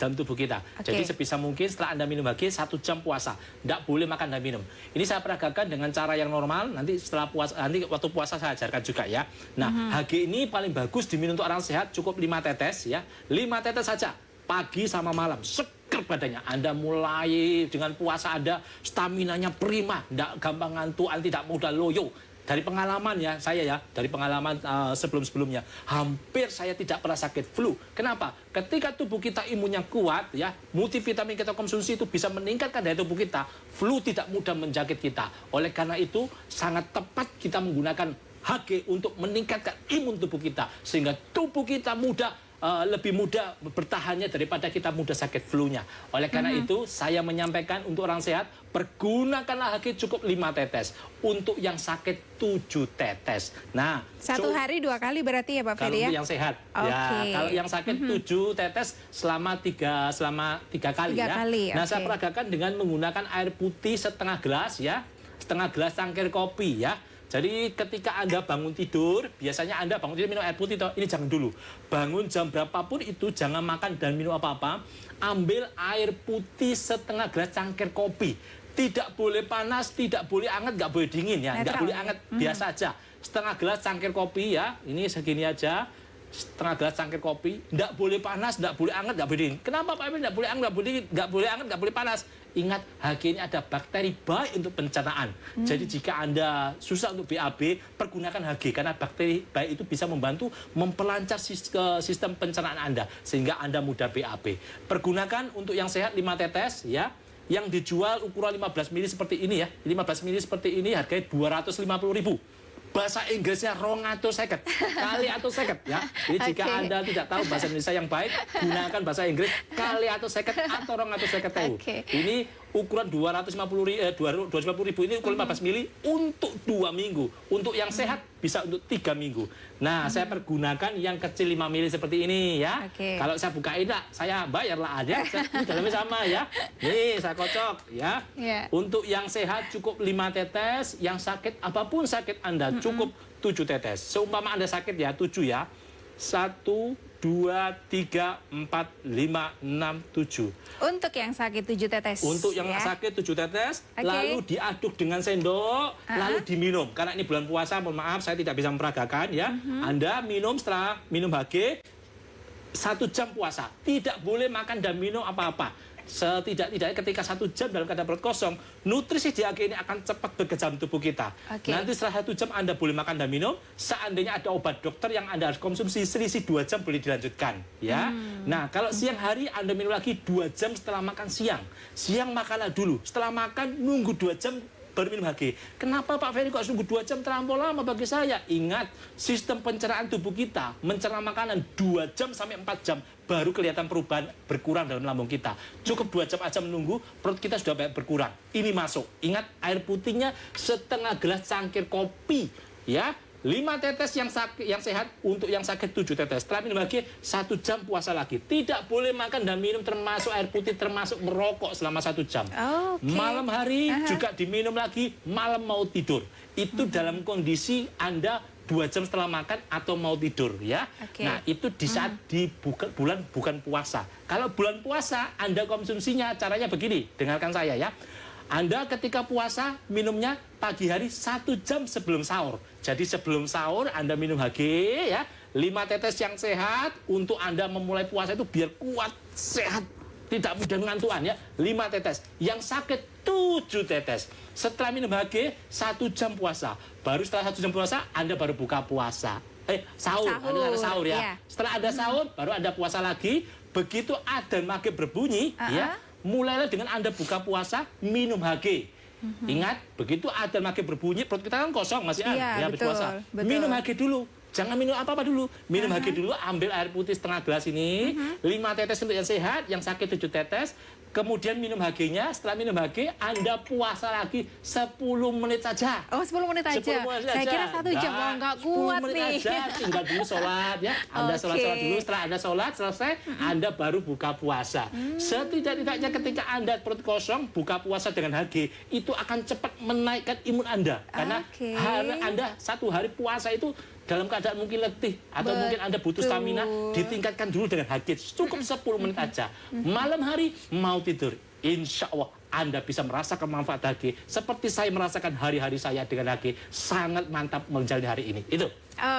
dalam tubuh kita. Jadi sebisa mungkin setelah Anda minum HG 1 jam puasa, tidak boleh makan dan minum. Ini saya peragakan dengan cara yang normal. Nanti setelah puasa, nanti waktu puasa saya ajarkan juga ya. Nah, HG ini paling bagus diminum untuk orang sehat, cukup 5 tetes ya. 5 tetes saja, pagi sama malam. Seger badannya. Anda mulai dengan puasa Anda staminanya prima, tidak gampang ngantuk, tidak mudah loyo. Dari pengalaman ya, saya ya, dari pengalaman sebelum-sebelumnya, hampir saya tidak pernah sakit flu. Kenapa? Ketika tubuh kita imunnya kuat, ya, multivitamin kita konsumsi itu bisa meningkatkan daya tubuh kita, flu tidak mudah menjangkit kita. Oleh karena itu, sangat tepat kita menggunakan HG untuk meningkatkan imun tubuh kita, sehingga tubuh kita lebih mudah bertahannya daripada kita mudah sakit flu-nya. Oleh karena itu, saya menyampaikan untuk orang sehat, pergunakanlah HG cukup 5 tetes. Untuk yang sakit 7 tetes. Nah, satu hari 2 kali berarti ya Pak Ferry ya? Kalau yang sehat. Ya, kalau yang sakit 7 tetes selama 3 kali ya. Nah, saya peragakan dengan menggunakan air putih setengah gelas ya. Setengah gelas cangkir kopi ya. Jadi ketika Anda bangun tidur, biasanya Anda bangun tidur minum air putih, ini jangan dulu. Bangun jam berapapun itu, jangan makan dan minum apa-apa. Ambil air putih setengah gelas cangkir kopi. Tidak boleh panas, tidak boleh hangat, nggak boleh dingin ya. Nggak boleh hangat, biasa aja. Setengah gelas cangkir kopi ya, ini segini aja. Setengah gelas cangkir kopi, nggak boleh panas, nggak boleh hangat, nggak boleh dingin. Kenapa Pak Emil nggak boleh hangat, nggak boleh hangat, nggak boleh panas? Ingat, HG ini ada bakteri baik untuk pencernaan. Jadi jika Anda susah untuk BAB, pergunakan HG karena bakteri baik itu bisa membantu memperlancar sistem pencernaan Anda sehingga Anda mudah BAB. Pergunakan untuk yang sehat 5 tetes ya. Yang dijual ukuran 15 ml seperti ini ya. 15 ml seperti ini harganya 250.000. Bahasa Inggrisnya 250 kali atau seket ya. Jadi jika Anda tidak tahu bahasa Indonesia yang baik, gunakan bahasa Inggris kali atau seket atau 250. Ini ukuran 250.000 ini ukuran 15 mili untuk 2 minggu. Untuk yang sehat bisa untuk 3 minggu. Nah, saya pergunakan yang kecil 5 mili seperti ini ya. Kalau saya bukain lah, saya bayarlah aja. Ini dalamnya sama ya. Nih, saya kocok ya. Untuk yang sehat cukup 5 tetes, yang sakit apapun sakit Anda cukup 7 tetes. Seumpama Anda sakit ya 7 ya. 1, 2, 3, 4, 5, 6, 7. Untuk yang sakit 7 tetes. Untuk yang sakit 7 tetes, lalu diaduk dengan sendok, lalu diminum. Karena ini bulan puasa, mohon maaf saya tidak bisa memperagakan ya. Anda minum setelah minum HG 1 jam puasa. Tidak boleh makan dan minum apa-apa. Setidak-tidaknya ketika 1 jam dalam keadaan perut kosong, nutrisi di HG ini akan cepat bekerja dalam tubuh kita. Nanti setelah 1 jam Anda boleh makan dan minum. Seandainya ada obat dokter yang Anda harus konsumsi selisih 2 jam boleh dilanjutkan. Ya. Nah, kalau siang hari Anda minum lagi 2 jam setelah makan siang. Siang makanlah dulu. Setelah makan nunggu 2 jam baru minum HG. Kenapa Pak Ferry kok nunggu 2 jam terlampau lama bagi saya? Ingat, sistem pencernaan tubuh kita mencerna makanan 2 jam sampai 4 jam baru kelihatan perubahan berkurang dalam lambung kita. Cukup 2 jam aja menunggu, perut kita sudah banyak berkurang. Ini masuk. Ingat, air putihnya setengah gelas cangkir kopi. Ya, 5 tetes yang sehat, untuk yang sakit 7 tetes. Setelah minum lagi 1 jam puasa lagi. Tidak boleh makan dan minum termasuk air putih, termasuk merokok selama 1 jam. Malam hari juga diminum lagi, malam mau tidur. Itu dalam kondisi Anda 2 jam setelah makan atau mau tidur ya. Nah, itu di saat di bulan bukan puasa. Kalau bulan puasa Anda konsumsinya caranya begini, dengarkan saya ya. Anda ketika puasa minumnya pagi hari 1 jam sebelum sahur. Jadi sebelum sahur Anda minum HG ya. 5 tetes yang sehat untuk Anda memulai puasa itu biar kuat, sehat, tidak mudah ngantuan ya. 5 tetes. Yang sakit 7 tetes. Setelah minum HG 1 jam puasa. Baru setelah 1 jam puasa Anda baru buka puasa. sahur. Ada sahur ya. Iya. Setelah ada sahur, baru ada puasa lagi. Begitu adzan maghrib berbunyi, ya, mulailah dengan Anda buka puasa, minum HG. Ingat, begitu adzan maghrib berbunyi, perut kita kan kosong, masih Iya, habis betul, puasa. betul. Minum HG dulu. Jangan minum apa-apa dulu. Minum HG dulu, ambil air putih setengah gelas ini, 5 tetes untuk yang sehat, yang sakit 7 tetes. Kemudian minum HG-nya, setelah minum HG, Anda puasa lagi 10 menit saja. Oh, 10 menit aja. 10 menit Saya aja. kira 1 jam, oh nggak kuat 10 menit nih. aja, tinggal dulu sholat ya. Anda sholat dulu, setelah Anda sholat selesai, Anda baru buka puasa. Setidak-tidaknya ketika Anda perut kosong, buka puasa dengan HG, itu akan cepat menaikkan imun Anda. Karena Anda 1 hari puasa itu dalam keadaan mungkin letih atau mungkin Anda butuh stamina, ditingkatkan dulu dengan HG. Cukup 10 menit aja. Malam hari mau tidur, insya Allah Anda bisa merasakan manfaat HG seperti saya merasakan hari-hari saya dengan HG. Sangat mantap menjalani hari ini. Itu.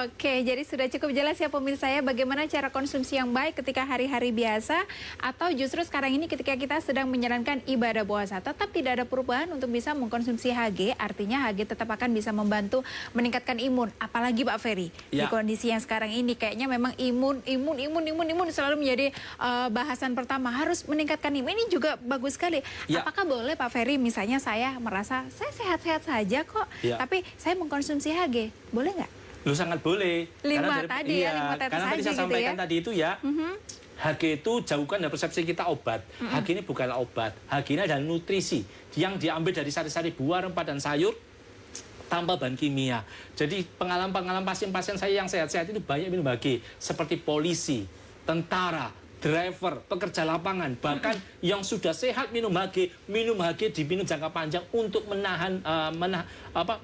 Oke, jadi sudah cukup jelas ya pemirsa ya bagaimana cara konsumsi yang baik ketika hari-hari biasa atau justru sekarang ini ketika kita sedang menjalankan ibadah puasa. Tetap tidak ada perubahan untuk bisa mengkonsumsi HG, artinya HG tetap akan bisa membantu meningkatkan imun. Apalagi Pak Ferry, di kondisi yang sekarang ini kayaknya memang imun selalu menjadi bahasan pertama, harus meningkatkan imun. Ini juga bagus sekali. Apakah boleh Pak Ferry, misalnya saya merasa saya sehat-sehat saja kok, tapi saya mengkonsumsi HG, boleh nggak? Lu sangat boleh. 5 tadi ya, 5 tetes karena tadi saya gitu sampaikan ya. tadi itu ya, HG itu jauhkan dari persepsi kita obat. HG ini bukanlah obat. HG ini adalah nutrisi yang diambil dari sari-sari buah, rempah, dan sayur tanpa bahan kimia. Jadi pengalaman pasien-pasien saya yang sehat-sehat itu banyak minum HG. Seperti polisi, tentara, driver, pekerja lapangan, bahkan yang sudah sehat minum HG diminum jangka panjang untuk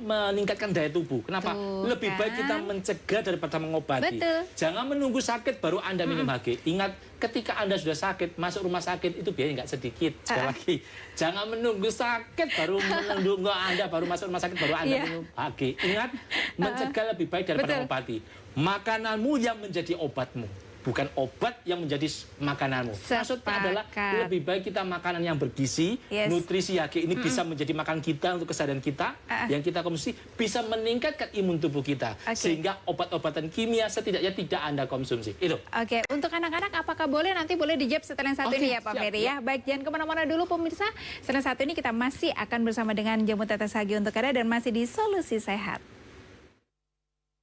meningkatkan daya tubuh. Kenapa? Lebih baik kita mencegah daripada mengobati. Jangan menunggu sakit baru Anda minum HG. Ingat, ketika Anda sudah sakit, masuk rumah sakit itu biayanya nggak sedikit. Sekali lagi, jangan menunggu sakit baru menunggu Anda baru masuk rumah sakit baru Anda minum HG. Ingat, mencegah lebih baik daripada mengobati. Makananmu yang menjadi obatmu, bukan obat yang menjadi makananmu. Maksudnya adalah lebih baik kita makanan yang bergizi, nutrisi HG ini bisa menjadi makan kita untuk kesehatan kita, yang kita konsumsi bisa meningkatkan imun tubuh kita, sehingga obat-obatan kimia setidaknya tidak Anda konsumsi. Itu. Oke, untuk anak-anak apakah boleh nanti boleh dijawab setelah yang satu ini ya Pak Ferry ya. Baik, jangan kemana-mana dulu pemirsa. Setelah satu ini kita masih akan bersama dengan jamu tetes HG untuk Anda dan masih di Solusi Sehat.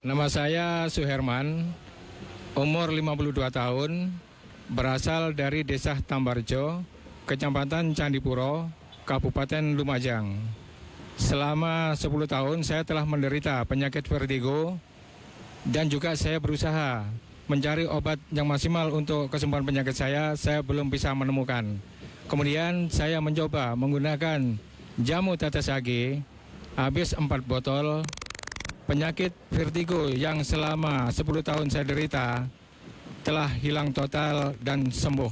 Nama saya Suherman. Umur 52 tahun, berasal dari Desa Tambarjo, Kecamatan Candipuro, Kabupaten Lumajang. Selama 10 tahun saya telah menderita penyakit vertigo dan juga saya berusaha mencari obat yang maksimal untuk kesembuhan penyakit saya belum bisa menemukan. Kemudian saya mencoba menggunakan jamu tetes HG, habis 4 botol. Penyakit vertigo yang selama 10 tahun saya derita telah hilang total dan sembuh.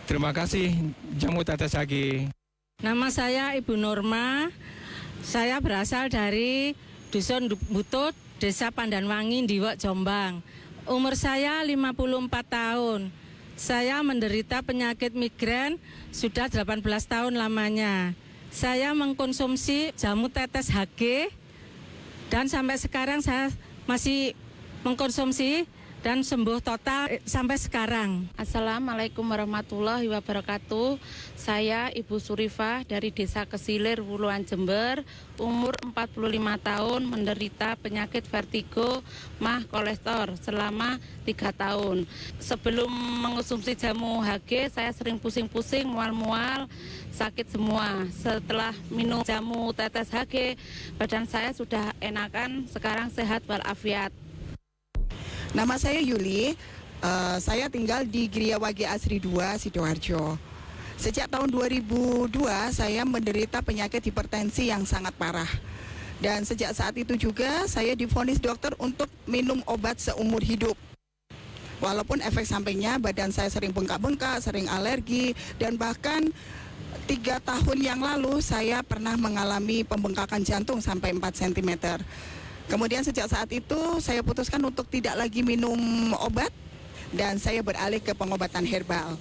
Terima kasih jamu tetes HG. Nama saya Ibu Norma. Saya berasal dari Dusun Butut, Desa Pandanwangi, Ndiwok, Jombang. Umur saya 54 tahun. Saya menderita penyakit migrain sudah 18 tahun lamanya. Saya mengkonsumsi jamu tetes HG dan sampai sekarang saya masih mengkonsumsi dan sembuh total sampai sekarang. Assalamualaikum warahmatullahi wabarakatuh. Saya Ibu Surifah dari Desa Kesilir, Wuluan, Jember. Umur 45 tahun, menderita penyakit vertigo, mah, kolesterol selama 3 tahun. Sebelum mengonsumsi jamu HG, saya sering pusing-pusing, mual-mual, sakit semua. Setelah minum jamu tetes HG, badan saya sudah enakan, sekarang sehat walafiat. Nama saya Yuli, saya tinggal di Griawagi Asri 2, Sidoarjo. Sejak tahun 2002 saya menderita penyakit hipertensi yang sangat parah. Dan sejak saat itu juga saya divonis dokter untuk minum obat seumur hidup. Walaupun efek sampingnya badan saya sering bengkak-bengkak, sering alergi, dan bahkan 3 tahun yang lalu saya pernah mengalami pembengkakan jantung sampai 4 cm. Kemudian sejak saat itu saya putuskan untuk tidak lagi minum obat dan saya beralih ke pengobatan herbal.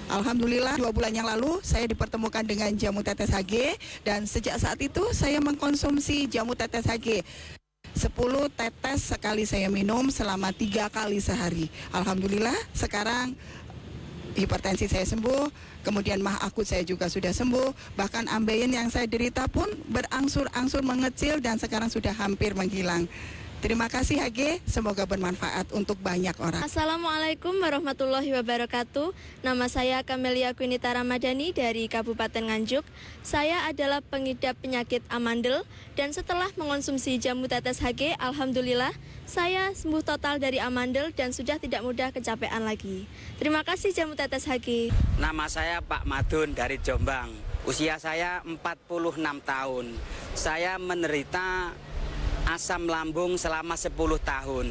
Alhamdulillah 2 bulan yang lalu saya dipertemukan dengan jamu tetes HG dan sejak saat itu saya mengkonsumsi jamu tetes HG. 10 tetes sekali saya minum selama 3 kali sehari. Alhamdulillah sekarang hipertensi saya sembuh, kemudian mah akut saya juga sudah sembuh, bahkan ambeien yang saya derita pun berangsur-angsur mengecil dan sekarang sudah hampir menghilang. Terima kasih HG, semoga bermanfaat untuk banyak orang. Assalamualaikum warahmatullahi wabarakatuh. Nama saya Kamelia Quinita Ramadhani dari Kabupaten Nganjuk. Saya adalah pengidap penyakit amandel dan setelah mengonsumsi jamu tetes HG, alhamdulillah saya sembuh total dari amandel dan sudah tidak mudah kecapean lagi. Terima kasih jamu tetes HG. Nama saya Pak Madun dari Jombang. Usia saya 46 tahun. Saya menderita asam lambung selama 10 tahun.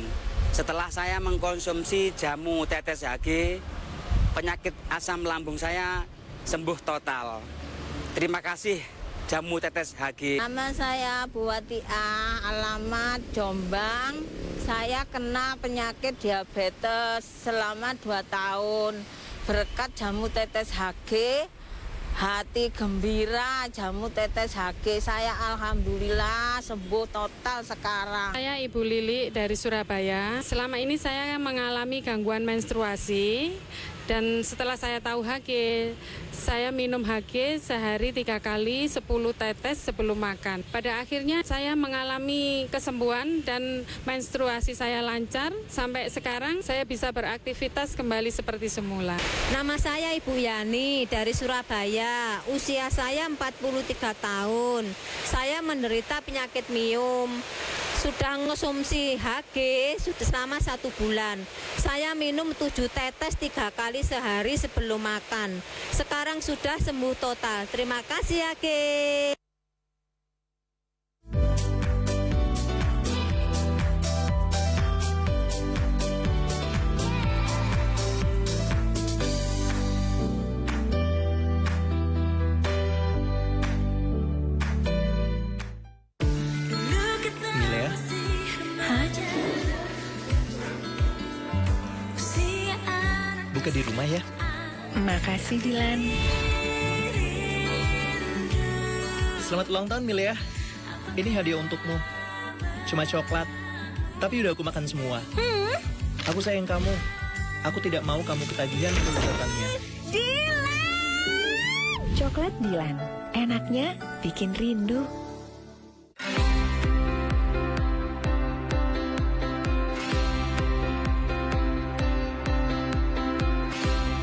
Setelah saya mengkonsumsi jamu tetes HG, penyakit asam lambung saya sembuh total. Terima kasih jamu tetes HG. Nama saya Bu Watia, alamat Jombang. Saya kena penyakit diabetes selama 2 tahun. Berkat jamu tetes HG, hati gembira, jamu tetes HG saya alhamdulillah sembuh total sekarang. Saya Ibu Lili dari Surabaya. Selama ini saya mengalami gangguan menstruasi dan setelah saya tahu HG, saya minum HG sehari 3 kali 10 tetes sebelum makan. Pada akhirnya saya mengalami kesembuhan dan menstruasi saya lancar. Sampai sekarang saya bisa beraktivitas kembali seperti semula. Nama saya Ibu Yani dari Surabaya. Usia saya 43 tahun. Saya menderita penyakit miom. Sudah mengonsumsi HG sudah selama 1 bulan. Saya minum 7 tetes 3 kali sehari sebelum makan. Sekarang sudah sembuh total. Terima kasih HG. Buka di rumah ya. Makasih Dilan. Selamat ulang tahun Milea. Ini hadiah untukmu. Cuma coklat, tapi udah aku makan semua. Aku sayang kamu. Aku tidak mau kamu ketagihan kelezatannya. Dilan! Coklat Dilan, enaknya bikin rindu.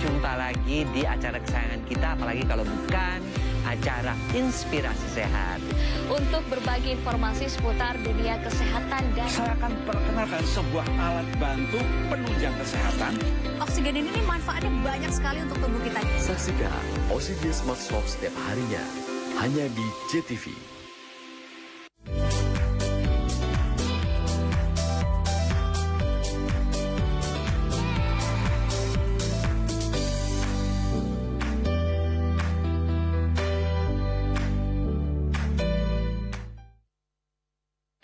Jumpa lagi di acara kesayangan kita, apalagi kalau bukan acara Inspirasi Sehat. Untuk berbagi informasi seputar dunia kesehatan dan Saya akan perkenalkan sebuah alat bantu penunjang kesehatan. Oksigen ini manfaatnya banyak sekali untuk tubuh kita. Saksikan OCD Smart Soft setiap harinya hanya di JTV.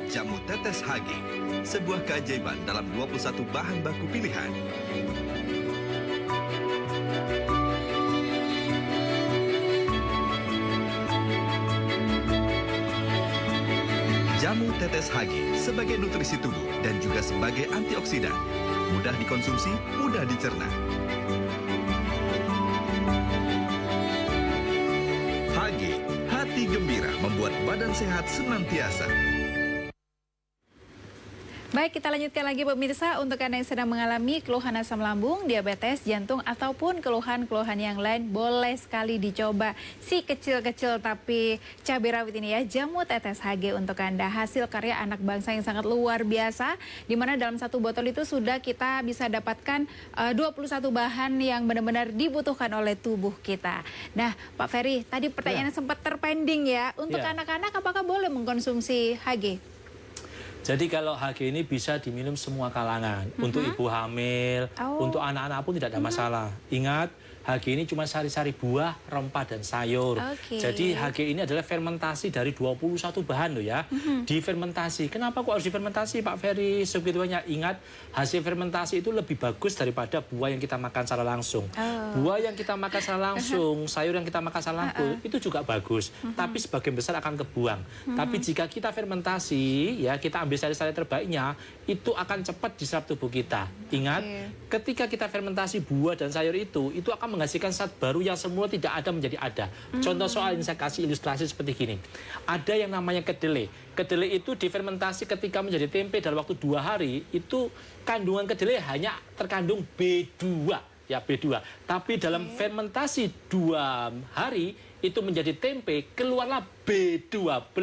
Jamu tetes HG, sebuah keajaiban dalam 21 bahan baku pilihan. Jamu tetes HG sebagai nutrisi tubuh dan juga sebagai antioksidan. Mudah dikonsumsi, mudah dicerna. HG, hati gembira membuat badan sehat senantiasa. Baik, kita lanjutkan lagi pemirsa. Untuk Anda yang sedang mengalami keluhan asam lambung, diabetes, jantung, ataupun keluhan-keluhan yang lain, boleh sekali dicoba si kecil-kecil tapi cabai rawit ini ya, jamu tetes HG untuk Anda. Hasil karya anak bangsa yang sangat luar biasa, di mana dalam 1 botol itu sudah kita bisa dapatkan 21 bahan yang benar-benar dibutuhkan oleh tubuh kita. Nah, Pak Ferry, tadi pertanyaannya sempat terpending ya. Untuk anak-anak apakah boleh mengkonsumsi HG? Jadi kalau HG ini bisa diminum semua kalangan. Untuk ibu hamil, untuk anak-anak pun tidak ada masalah. Ingat, HG ini cuma sari-sari buah, rempah, dan sayur. Jadi HG ini adalah fermentasi dari 21 bahan loh ya. Difermentasi. Kenapa kok harus difermentasi Pak Ferry? Sebetulnya ingat, hasil fermentasi itu lebih bagus daripada buah yang kita makan secara langsung. Buah yang kita makan secara langsung, sayur yang kita makan secara langsung, itu juga bagus. Tapi sebagian besar akan kebuang. Tapi jika kita fermentasi, ya kita ambil sari-sari terbaiknya, itu akan cepat diserap tubuh kita. Ingat, ketika kita fermentasi buah dan sayur itu akan menghasilkan zat baru yang semula tidak ada menjadi ada. Contoh soal ini saya kasih ilustrasi seperti gini. Ada yang namanya kedelai. Kedelai itu difermentasi ketika menjadi tempe dalam waktu 2 hari, itu kandungan kedelai hanya terkandung B2. Ya, B2. Tapi dalam fermentasi 2 hari, itu menjadi tempe, keluarlah B12.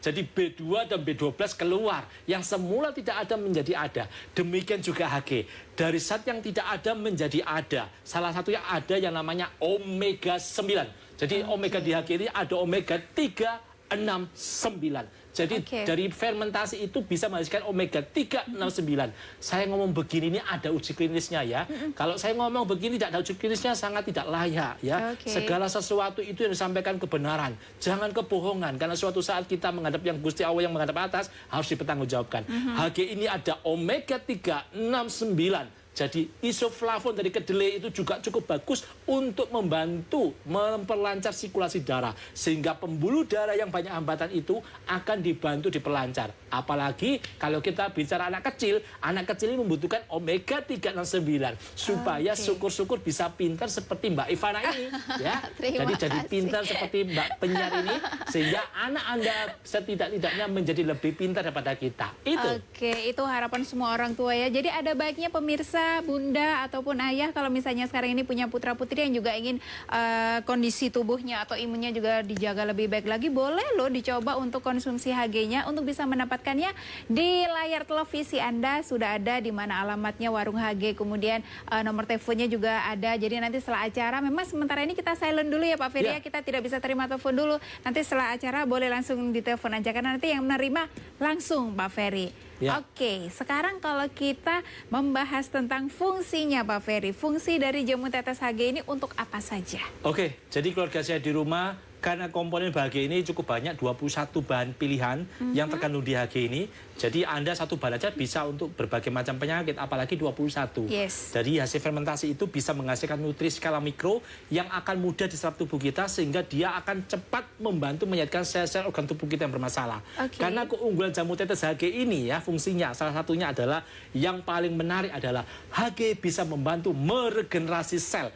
Jadi B2 dan B12 keluar. Yang semula tidak ada menjadi ada. Demikian juga HG. Dari zat yang tidak ada menjadi ada. Salah satunya ada yang namanya omega 9. Jadi omega di HG ini ada omega 3, 6, 9. Jadi dari fermentasi itu bisa menghasilkan omega 3, 6, 9. Saya ngomong begini ini ada uji klinisnya ya. Kalau saya ngomong begini tidak ada uji klinisnya sangat tidak layak ya. Segala sesuatu itu yang disampaikan kebenaran. Jangan kebohongan. Karena suatu saat kita menghadap yang Gusti Allah yang menghadap atas harus dipertanggungjawabkan. HG ini ada omega 3, 6, 9. Jadi isoflavon dari kedelai itu juga cukup bagus untuk membantu memperlancar sirkulasi darah. Sehingga pembuluh darah yang banyak hambatan itu akan dibantu diperlancar. Apalagi kalau kita bicara anak kecil ini membutuhkan omega 3, 6, 9. Supaya syukur-syukur bisa pintar seperti Mbak Ivana ini. Ya. Jadi pintar seperti Mbak penyiar ini. Sehingga anak Anda setidak-tidaknya menjadi lebih pintar daripada kita. Itu. Itu harapan semua orang tua ya. Jadi ada baiknya pemirsa, bunda ataupun ayah kalau misalnya sekarang ini punya putra-putri yang juga ingin kondisi tubuhnya atau imunnya juga dijaga lebih baik lagi, boleh loh dicoba untuk konsumsi HG-nya. Untuk bisa mendapatkannya di layar televisi Anda sudah ada di mana alamatnya warung HG, kemudian nomor teleponnya juga ada. Jadi nanti setelah acara, memang sementara ini kita silent dulu ya Pak Ferry, kita tidak bisa terima telepon dulu. Nanti setelah acara boleh langsung ditelepon aja karena nanti yang menerima langsung Pak Ferry. Sekarang kalau kita membahas tentang fungsinya Pak Ferry, fungsi dari jamu tetes HG ini untuk apa saja? Jadi keluarga saya di rumah, karena komponen HG ini cukup banyak, 21 bahan pilihan yang terkandung di HG ini. Jadi Anda satu bahan aja bisa untuk berbagai macam penyakit, apalagi 21. Dari hasil fermentasi itu bisa menghasilkan nutrisi skala mikro yang akan mudah diserap tubuh kita, sehingga dia akan cepat membantu menyehatkan sel-sel organ tubuh kita yang bermasalah. Karena keunggulan jamu tetes HG ini ya, fungsinya salah satunya adalah, yang paling menarik adalah HG bisa membantu meregenerasi sel.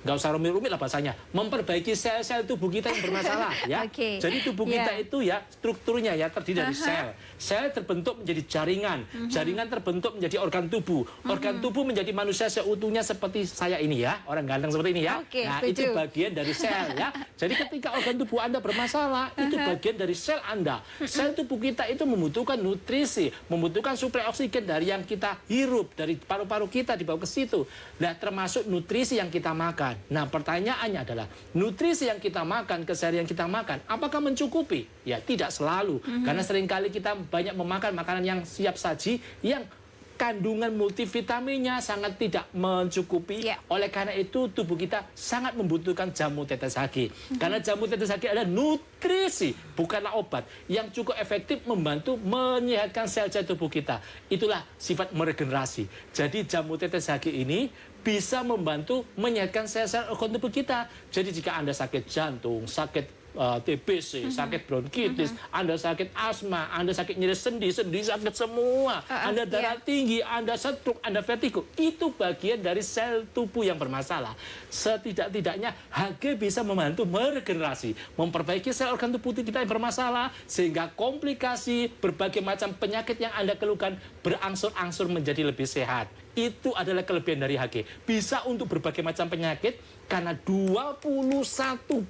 Nggak usah rumit-rumit lah bahasanya, memperbaiki sel-sel tubuh kita yang bermasalah ya. Jadi tubuh kita itu ya strukturnya ya terdiri dari sel. Sel terbentuk menjadi jaringan, jaringan terbentuk menjadi organ tubuh, organ tubuh menjadi manusia seutuhnya seperti saya ini ya, orang ganteng seperti ini ya. Nah itu bagian dari sel ya. Jadi ketika organ tubuh Anda bermasalah, itu bagian dari sel Anda. Sel tubuh kita itu membutuhkan nutrisi, membutuhkan suplai oksigen dari yang kita hirup, dari paru-paru kita dibawa ke situ. Nah termasuk nutrisi yang kita makan. Nah pertanyaannya adalah, nutrisi yang kita makan, keseharian kita makan, apakah mencukupi? Ya tidak selalu. Karena seringkali kita banyak memakan makanan yang siap saji, yang kandungan multivitaminnya sangat tidak mencukupi. Oleh karena itu tubuh kita sangat membutuhkan jamu tetes HG. Karena jamu tetes HG adalah nutrisi, bukanlah obat, yang cukup efektif membantu menyehatkan sel-sel tubuh kita. Itulah sifat meregenerasi. Jadi jamu tetes HG ini bisa membantu menyehatkan sel-sel organ tubuh kita. Jadi jika Anda sakit jantung, sakit TBC, sakit bronkitis, Anda sakit asma, Anda sakit nyeri sendi sakit semua, Anda darah tinggi, Anda stroke, Anda vertigo, itu bagian dari sel tubuh yang bermasalah. Setidak-tidaknya HG bisa membantu meregenerasi, memperbaiki sel organ tubuh kita yang bermasalah, sehingga komplikasi berbagai macam penyakit yang Anda keluhkan berangsur-angsur menjadi lebih sehat. Itu adalah kelebihan dari HG. Bisa untuk berbagai macam penyakit, karena 21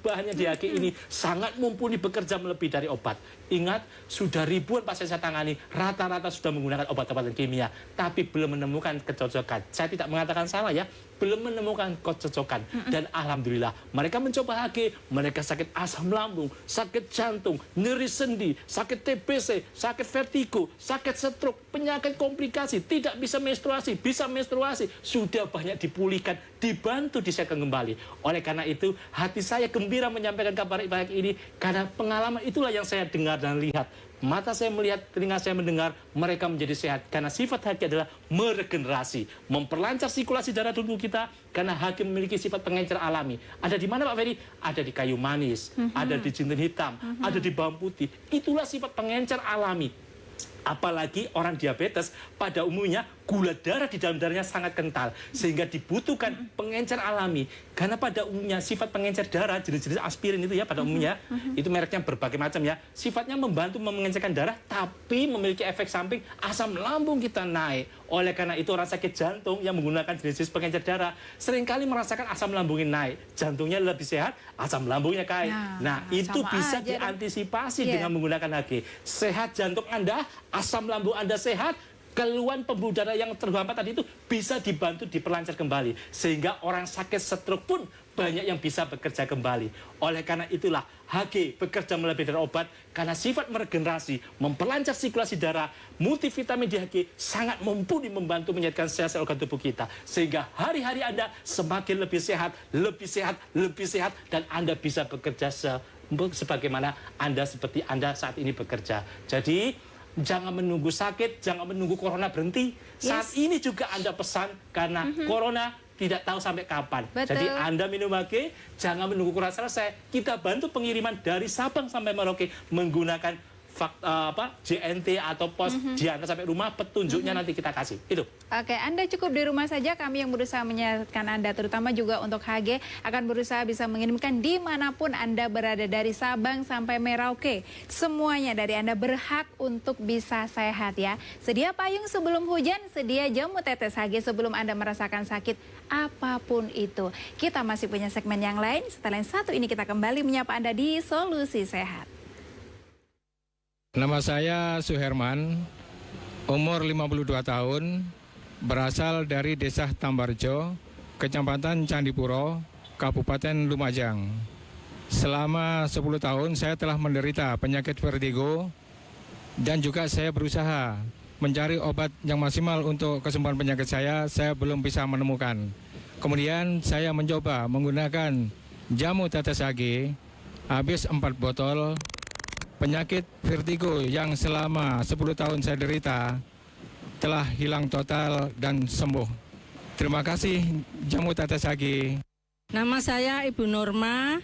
bahannya di HG ini sangat mumpuni, bekerja melebihi dari obat. Ingat, sudah ribuan pasien saya tangani, rata-rata sudah menggunakan obat-obatan kimia, tapi belum menemukan kecocokan. Saya tidak mengatakan salah ya, belum menemukan kecocokan. Dan alhamdulillah mereka mencoba HG, mereka sakit asam lambung, sakit jantung, nyeri sendi, sakit TBC, sakit vertigo, sakit stroke, penyakit komplikasi, tidak bisa menstruasi, bisa menstruasi, sudah banyak dipulihkan, dibantu disehatkan kembali. Oleh karena itu hati saya gembira menyampaikan kabar baik ini, karena pengalaman itulah yang saya dengar dan lihat. Mata saya melihat, telinga saya mendengar, mereka menjadi sehat. Karena sifat HG adalah meregenerasi, memperlancar sirkulasi darah tubuh kita, karena HG memiliki sifat pengencer alami. Ada di mana Pak Ferry? Ada di kayu manis, ada di jinten hitam, ada di bawang putih. Itulah sifat pengencer alami. Apalagi orang diabetes pada umumnya gula darah di dalam darahnya sangat kental, sehingga dibutuhkan pengencer alami. Karena pada umumnya sifat pengencer darah, jenis-jenis aspirin itu ya pada umumnya, itu mereknya berbagai macam ya, sifatnya membantu mengencerkan darah, tapi memiliki efek samping asam lambung kita naik. Oleh karena itu orang sakit jantung yang menggunakan jenis-jenis pengencer darah seringkali merasakan asam lambungnya naik, jantungnya lebih sehat, asam lambungnya naik. Nah itu bisa diantisipasi dengan menggunakan HG. Sehat jantung Anda, asam lambung Anda sehat, keluhan pembuluh darah yang terhambat tadi itu bisa dibantu diperlancar kembali, sehingga orang sakit stroke pun banyak yang bisa bekerja kembali. Oleh karena itulah HG bekerja melebihi dari obat, karena sifat meregenerasi, memperlancar sirkulasi darah. Multivitamin di HG sangat mumpuni membantu menyehatkan sel-sel organ tubuh kita, sehingga hari-hari Anda semakin lebih sehat, lebih sehat, lebih sehat, dan Anda bisa bekerja sebagaimana Anda seperti Anda saat ini bekerja. Jadi jangan menunggu sakit, jangan menunggu corona berhenti. Saat ini juga Anda pesan, karena corona tidak tahu sampai kapan. Jadi Anda minum HG, jangan menunggu corona selesai. Kita bantu pengiriman dari Sabang sampai Merauke menggunakan JNT atau pos diantar sampai rumah, petunjuknya nanti kita kasih. Itu. Oke, Anda cukup di rumah saja. Kami yang berusaha menyehatkan Anda, terutama juga untuk HG, akan berusaha bisa mengirimkan dimanapun Anda berada, dari Sabang sampai Merauke. Semuanya dari Anda berhak untuk bisa sehat ya. Sedia payung sebelum hujan, sedia jamu tetes HG sebelum Anda merasakan sakit apapun itu. Kita masih punya segmen yang lain. Setelah yang satu ini kita kembali menyapa Anda di Solusi Sehat. Nama saya Suherman, umur 52 tahun, berasal dari Desa Tambarjo, Kecamatan Candipuro, Kabupaten Lumajang. Selama 10 tahun saya telah menderita penyakit vertigo, dan juga saya berusaha mencari obat yang maksimal untuk kesembuhan penyakit saya belum bisa menemukan. Kemudian saya mencoba menggunakan jamu tetes HG, habis 4 botol. Penyakit vertigo yang selama 10 tahun saya derita telah hilang total dan sembuh. Terima kasih jamu tetes HG. Nama saya Ibu Norma.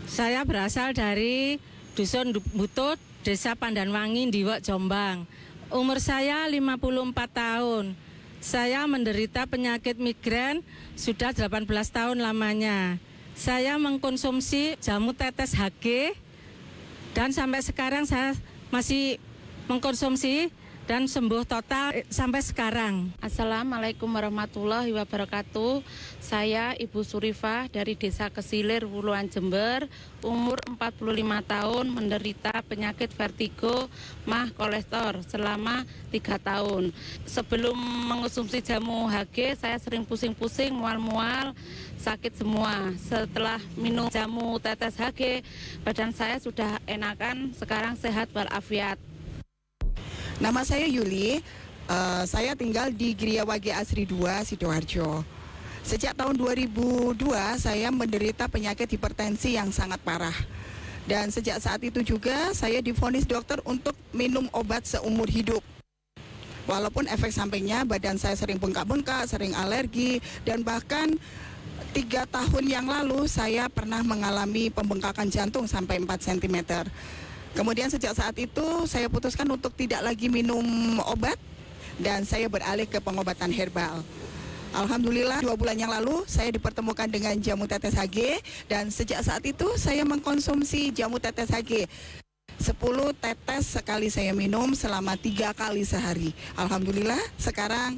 Saya berasal dari Dusun Butut, Desa Pandanwangi, Ndiwok, Jombang. Umur saya 54 tahun. Saya menderita penyakit migrain sudah 18 tahun lamanya. Saya mengkonsumsi jamu tetes HG, dan sampai sekarang saya masih mengkonsumsi dan sembuh total sampai sekarang. Assalamualaikum warahmatullahi wabarakatuh. Saya Ibu Surifah dari Desa Kesilir, Wuluan Jember, umur 45 tahun, menderita penyakit vertigo, mah kolesterol selama 3 tahun. Sebelum mengonsumsi jamu HG, saya sering pusing-pusing, mual-mual, sakit semua. Setelah minum jamu tetes HG, badan saya sudah enakan, sekarang sehat walafiat. Nama saya Yuli, saya tinggal di Griawagi Asri 2, Sidoarjo. Sejak tahun 2002 saya menderita penyakit hipertensi yang sangat parah. Dan sejak saat itu juga saya divonis dokter untuk minum obat seumur hidup. Walaupun efek sampingnya badan saya sering bengkak-bengkak, sering alergi, dan bahkan 3 tahun yang lalu saya pernah mengalami pembengkakan jantung sampai 4 cm. Kemudian sejak saat itu saya putuskan untuk tidak lagi minum obat dan saya beralih ke pengobatan herbal. Alhamdulillah 2 bulan yang lalu saya dipertemukan dengan jamu tetes HG, dan sejak saat itu saya mengkonsumsi jamu tetes HG. 10 tetes sekali saya minum selama 3 kali sehari. Alhamdulillah sekarang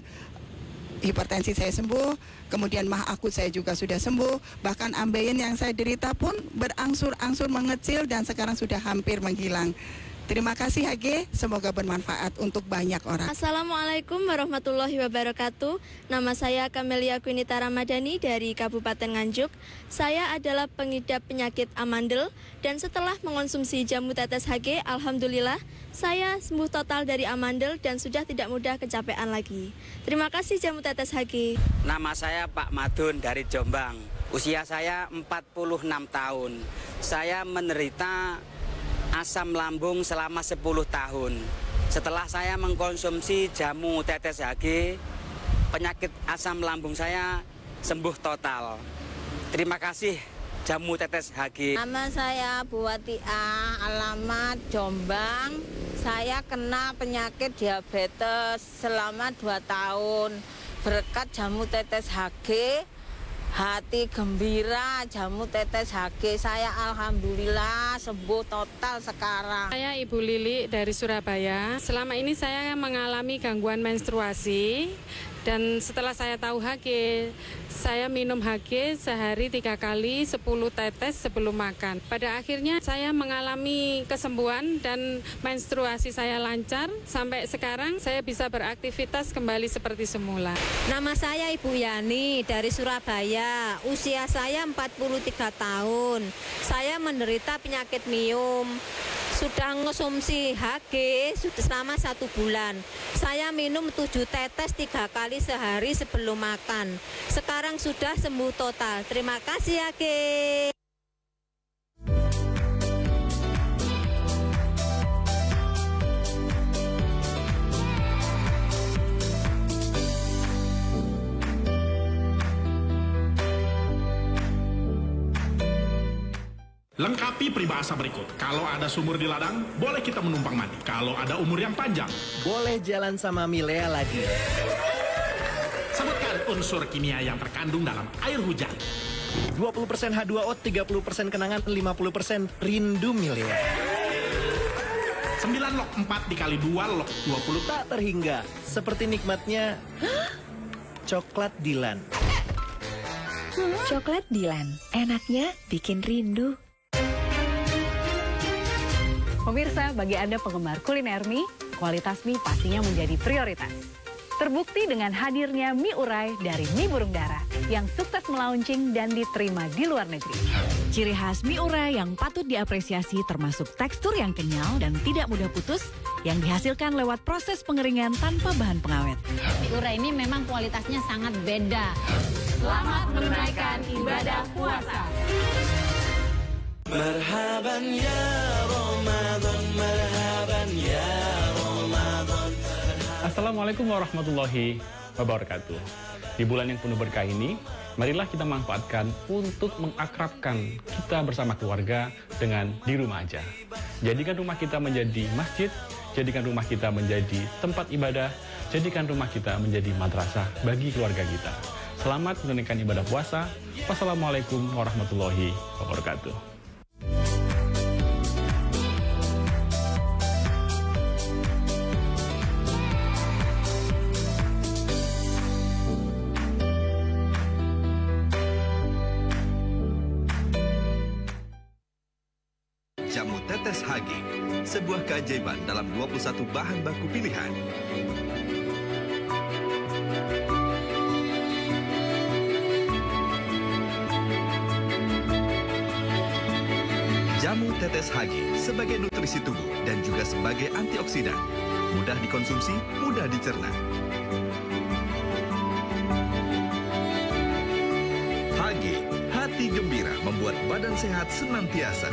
hipertensi saya sembuh, kemudian mah akut saya juga sudah sembuh, bahkan ambeien yang saya derita pun berangsur-angsur mengecil dan sekarang sudah hampir menghilang. Terima kasih HG, semoga bermanfaat untuk banyak orang. Assalamualaikum warahmatullahi wabarakatuh. Nama saya Kamelia Quinita Ramadhani dari Kabupaten Nganjuk. Saya adalah pengidap penyakit amandel dan setelah mengonsumsi jamu tetes HG, alhamdulillah saya sembuh total dari amandel dan sudah tidak mudah kecapean lagi. Terima kasih jamu tetes HG. Nama saya Pak Madun dari Jombang. Usia saya 46 tahun. Saya menderita asam lambung selama 10 tahun. Setelah saya mengkonsumsi jamu tetes HG, penyakit asam lambung saya sembuh total. Terima kasih jamu tetes HG. Nama saya Bu Watia, alamat Jombang. Saya kena penyakit diabetes selama 2 tahun. Berkat jamu tetes HG, hati gembira, jamu tetes HG saya alhamdulillah sembuh total sekarang. Saya Ibu Lili dari Surabaya. Selama ini saya mengalami gangguan menstruasi dan setelah saya tahu HG, saya minum HG sehari 3 kali 10 tetes sebelum makan. Pada akhirnya saya mengalami kesembuhan dan menstruasi saya lancar. Sampai sekarang saya bisa beraktivitas kembali seperti semula. Nama saya Ibu Yani dari Surabaya. Usia saya 43 tahun. Saya menderita penyakit miom. Sudah mengonsumsi HG sudah selama 1 bulan. Saya minum 7 tetes 3 kali sehari sebelum makan. Sekarang sudah sembuh total. Terima kasih HG. Lengkapi peribahasa berikut. Kalau ada sumur di ladang, boleh kita menumpang mandi. Kalau ada umur yang panjang, boleh jalan sama Milea lagi. Sebutkan unsur kimia yang terkandung dalam air hujan. 20% H2O, 30% kenangan, 50% rindu Milea. 9 log 4 dikali 2 log 20. Tak terhingga, seperti nikmatnya coklat Dilan. Coklat Dilan, enaknya bikin rindu. Pemirsa, bagi Anda penggemar kuliner mie, kualitas mie pastinya menjadi prioritas. Terbukti dengan hadirnya mie urai dari Mie Burung Dara yang sukses melaunching dan diterima di luar negeri. Ciri khas mie urai yang patut diapresiasi termasuk tekstur yang kenyal dan tidak mudah putus yang dihasilkan lewat proses pengeringan tanpa bahan pengawet. Mie urai ini memang kualitasnya sangat beda. Selamat menunaikan ibadah puasa. Marhaban ya Ramadan, marhaban ya Ramadan. Assalamualaikum warahmatullahi wabarakatuh. Di bulan yang penuh berkah ini, marilah kita manfaatkan untuk mengakrabkan kita bersama keluarga dengan di rumah aja. Jadikan rumah kita menjadi masjid, jadikan rumah kita menjadi tempat ibadah, jadikan rumah kita menjadi madrasah bagi keluarga kita. Selamat menunaikan ibadah puasa. Wassalamualaikum warahmatullahi wabarakatuh. Jamu tetes HG, sebuah keajaiban dalam 21 bahan baku pilihan. Jamu tetes HG sebagai nutrisi tubuh dan juga sebagai antioksidan. Mudah dikonsumsi, mudah dicerna. HG, hati gembira membuat badan sehat senantiasa.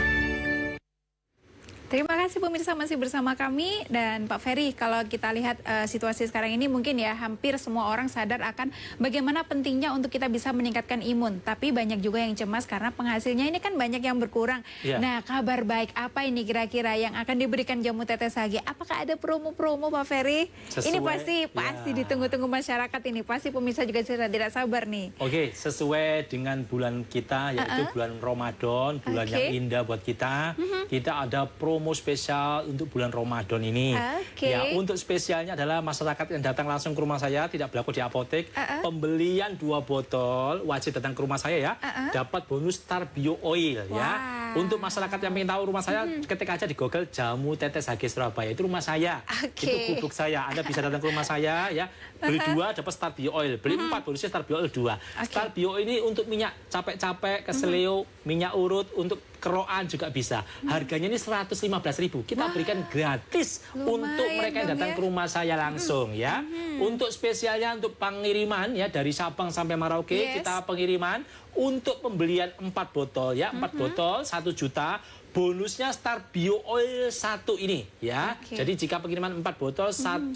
Terima kasih pemirsa masih bersama kami dan Pak Ferry. Kalau kita lihat situasi sekarang ini mungkin ya hampir semua orang sadar akan bagaimana pentingnya untuk kita bisa meningkatkan imun. Tapi banyak juga yang cemas karena penghasilnya ini kan banyak yang berkurang. Ya. Nah, kabar baik apa ini kira-kira yang akan diberikan jamu tetes HG? Apakah ada promo-promo Pak Ferry? Ini pasti ditunggu-tunggu masyarakat ini. Pasti pemirsa juga sudah tidak sabar nih. Oke, sesuai dengan bulan kita yaitu bulan Ramadan, bulan yang indah buat kita. Kita ada promo spesial untuk bulan Ramadan ini. Ya, untuk spesialnya adalah masyarakat yang datang langsung ke rumah saya, tidak berlaku di apotek. Pembelian 2 botol wajib datang ke rumah saya ya. Dapat bonus Star Bio Oil ya. Untuk masyarakat yang ingin tahu rumah saya, ketik aja di Google Jamu Tetes HG Surabaya. Itu rumah saya. Itu gubuk saya. Anda bisa datang ke rumah saya ya. Beli 2 dapat Star Bio Oil. Beli 4 bonusnya Star Bio Oil 2. Star Bio ini untuk minyak capek-capek, keseleo, minyak urut, untuk keroan juga bisa. Harganya ini 115.000. Kita berikan gratis untuk mereka yang datang ke rumah saya langsung ya. Untuk spesialnya untuk pengiriman ya dari Sabang sampai Merauke, kita pengiriman untuk pembelian 4 botol ya, 4 botol 1 juta. Bonusnya Star Bio Oil 1 ini ya. Jadi jika pengiriman 4 botol 1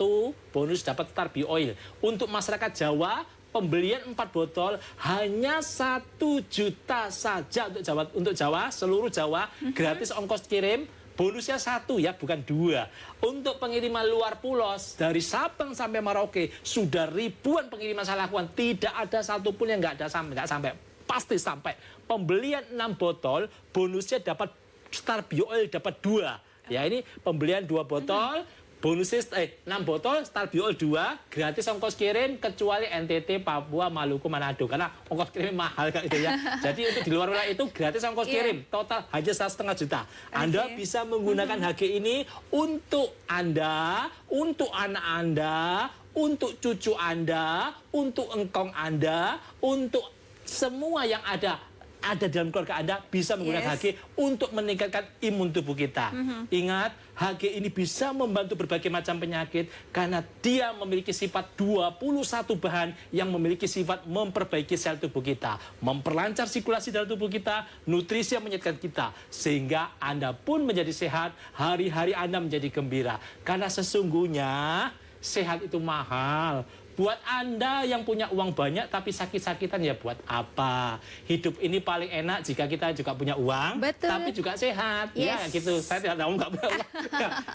bonus dapat Star Bio Oil. Untuk masyarakat Jawa pembelian 4 botol hanya 1 juta saja untuk Jawa, seluruh Jawa gratis ongkos kirim. Bonusnya 1 ya, bukan 2. Untuk pengiriman luar pulau dari Sabang sampai Merauke sudah ribuan pengiriman saya lakukan, tidak ada satupun yang nggak sampai, pasti sampai. Pembelian 6 botol bonusnya dapat Star Bio Oil dapat 2. Ya ini pembelian 2 botol. Bonusnya 6 botol Star Bio Oil 2 gratis ongkos kirim kecuali NTT, Papua, Maluku, Manado karena ongkos kirim mahal kan itu ya. Jadi untuk di luar wilayah itu gratis ongkos kirim total hanya 1,5 juta. Anda bisa menggunakan HG ini untuk Anda, untuk anak Anda, untuk cucu Anda, untuk engkong Anda, untuk semua yang ada dalam keluarga Anda bisa menggunakan HG untuk meningkatkan imun tubuh kita. Ingat, HG ini bisa membantu berbagai macam penyakit karena dia memiliki sifat 21 bahan yang memiliki sifat memperbaiki sel tubuh kita, memperlancar sirkulasi dalam tubuh kita, nutrisi yang menyehatkan kita, sehingga Anda pun menjadi sehat, hari-hari Anda menjadi gembira. Karena sesungguhnya sehat itu mahal. Buat Anda yang punya uang banyak tapi sakit-sakitan ya buat apa? Hidup ini paling enak jika kita juga punya uang, tapi juga sehat. Ya gitu, saya tidak tahu nggak punya uang.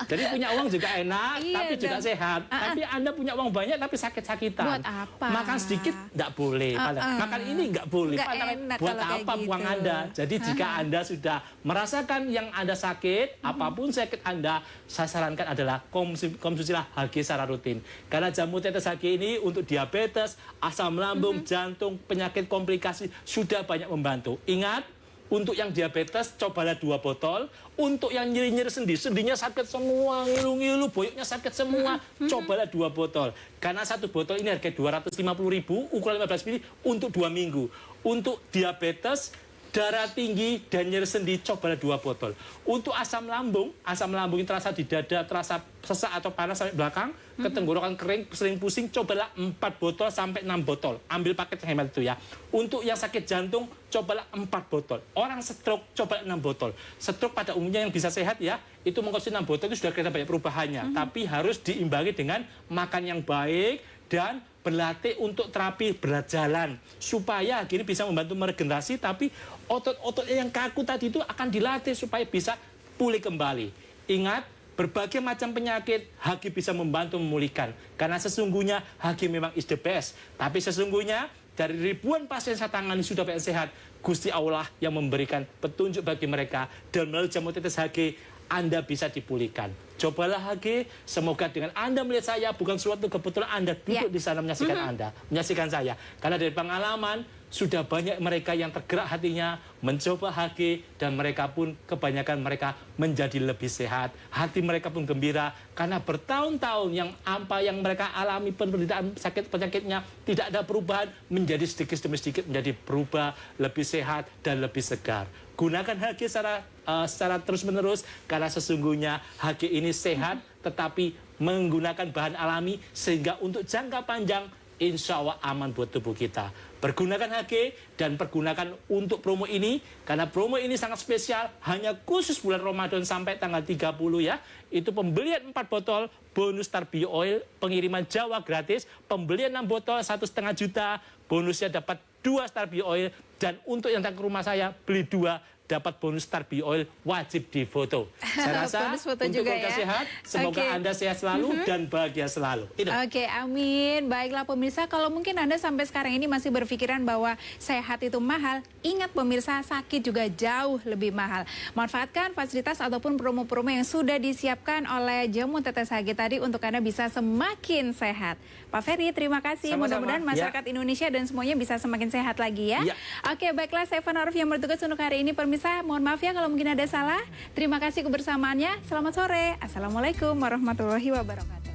Jadi punya uang juga enak, tapi juga sehat. Tapi Anda punya uang banyak tapi sakit-sakitan. Buat apa? Makan sedikit nggak boleh. Makan ini nggak boleh. Buat apa uang Anda? Jadi jika Anda sudah merasakan yang Anda sakit, apapun sakit Anda, saya sarankan adalah konsumsilah HG secara rutin. Karena jamu tetes HG ini untuk diabetes, asam lambung, jantung, penyakit komplikasi sudah banyak membantu. Ingat, untuk yang diabetes cobalah 2 botol. Untuk yang nyeri-nyeri sendinya sakit semua, ngilu-ngilu, boyoknya sakit semua, cobalah 2 botol. Karena 1 botol ini harga 250.000, ukuran 15 ml untuk 2 minggu. Untuk diabetes, darah tinggi dan nyeri sendi, cobalah 2 botol. Untuk asam lambung yang terasa di dada, terasa sesak atau panas sampai belakang, ketenggorokan kering, sering pusing, cobalah 4 botol sampai 6 botol. Ambil paket yang hemat itu ya. Untuk yang sakit jantung, cobalah 4 botol. Orang stroke, cobalah 6 botol. Stroke pada umumnya yang bisa sehat ya, itu mengkonsumsi 6 botol itu sudah kelihatan banyak perubahannya. Tapi harus diimbangi dengan makan yang baik dan berlatih untuk terapi berat jalan supaya akhirnya bisa membantu meregenerasi, tapi otot-ototnya yang kaku tadi itu akan dilatih supaya bisa pulih kembali. Ingat, berbagai macam penyakit HG bisa membantu memulihkan karena sesungguhnya HG memang is the best, tapi sesungguhnya dari ribuan pasien saya tangani sudah banyak sehat. Gusti Allah yang memberikan petunjuk bagi mereka dan melalui jamu tetes HG Anda bisa dipulihkan. Cobalah HG, semoga dengan Anda melihat saya bukan suatu kebetulan Anda duduk di sana menyaksikan saya. Karena dari pengalaman sudah banyak mereka yang tergerak hatinya mencoba HG dan mereka pun kebanyakan mereka menjadi lebih sehat. Hati mereka pun gembira karena bertahun-tahun yang mereka alami penderitaan sakit penyakitnya tidak ada perubahan, menjadi sedikit demi sedikit menjadi berubah, lebih sehat dan lebih segar. Gunakan HG secara terus-menerus karena sesungguhnya HG ini sehat tetapi menggunakan bahan alami sehingga untuk jangka panjang insya Allah aman buat tubuh kita. Pergunakan HG dan pergunakan untuk promo ini karena promo ini sangat spesial hanya khusus bulan Ramadan sampai tanggal 30 ya. Itu pembelian 4 botol bonus Star Bio Oil, pengiriman Jawa gratis, pembelian 6 botol 1,5 juta, bonusnya dapat 2 Star Bio Oil, dan untuk yang datang ke rumah saya beli 2 dapat bonus Star Bio Oil wajib difoto. Saya rasa untuk keluarga sehat, semoga Anda sehat selalu dan bahagia selalu. Oke, amin. Baiklah pemirsa, kalau mungkin Anda sampai sekarang ini masih berpikiran bahwa sehat itu mahal, ingat pemirsa, sakit juga jauh lebih mahal. Manfaatkan fasilitas ataupun promo-promo yang sudah disiapkan oleh jamu tetes HG tadi untuk Anda bisa semakin sehat. Pak Ferry, terima kasih. Mudah-mudahan masyarakat Indonesia dan semuanya bisa semakin sehat lagi ya. Oke, baiklah, saya Fana Arif yang bertugas untuk hari ini. Pemirsa, pemirsa, mohon maaf ya kalau mungkin ada salah. Terima kasih kebersamaannya. Selamat sore. Assalamualaikum warahmatullahi wabarakatuh.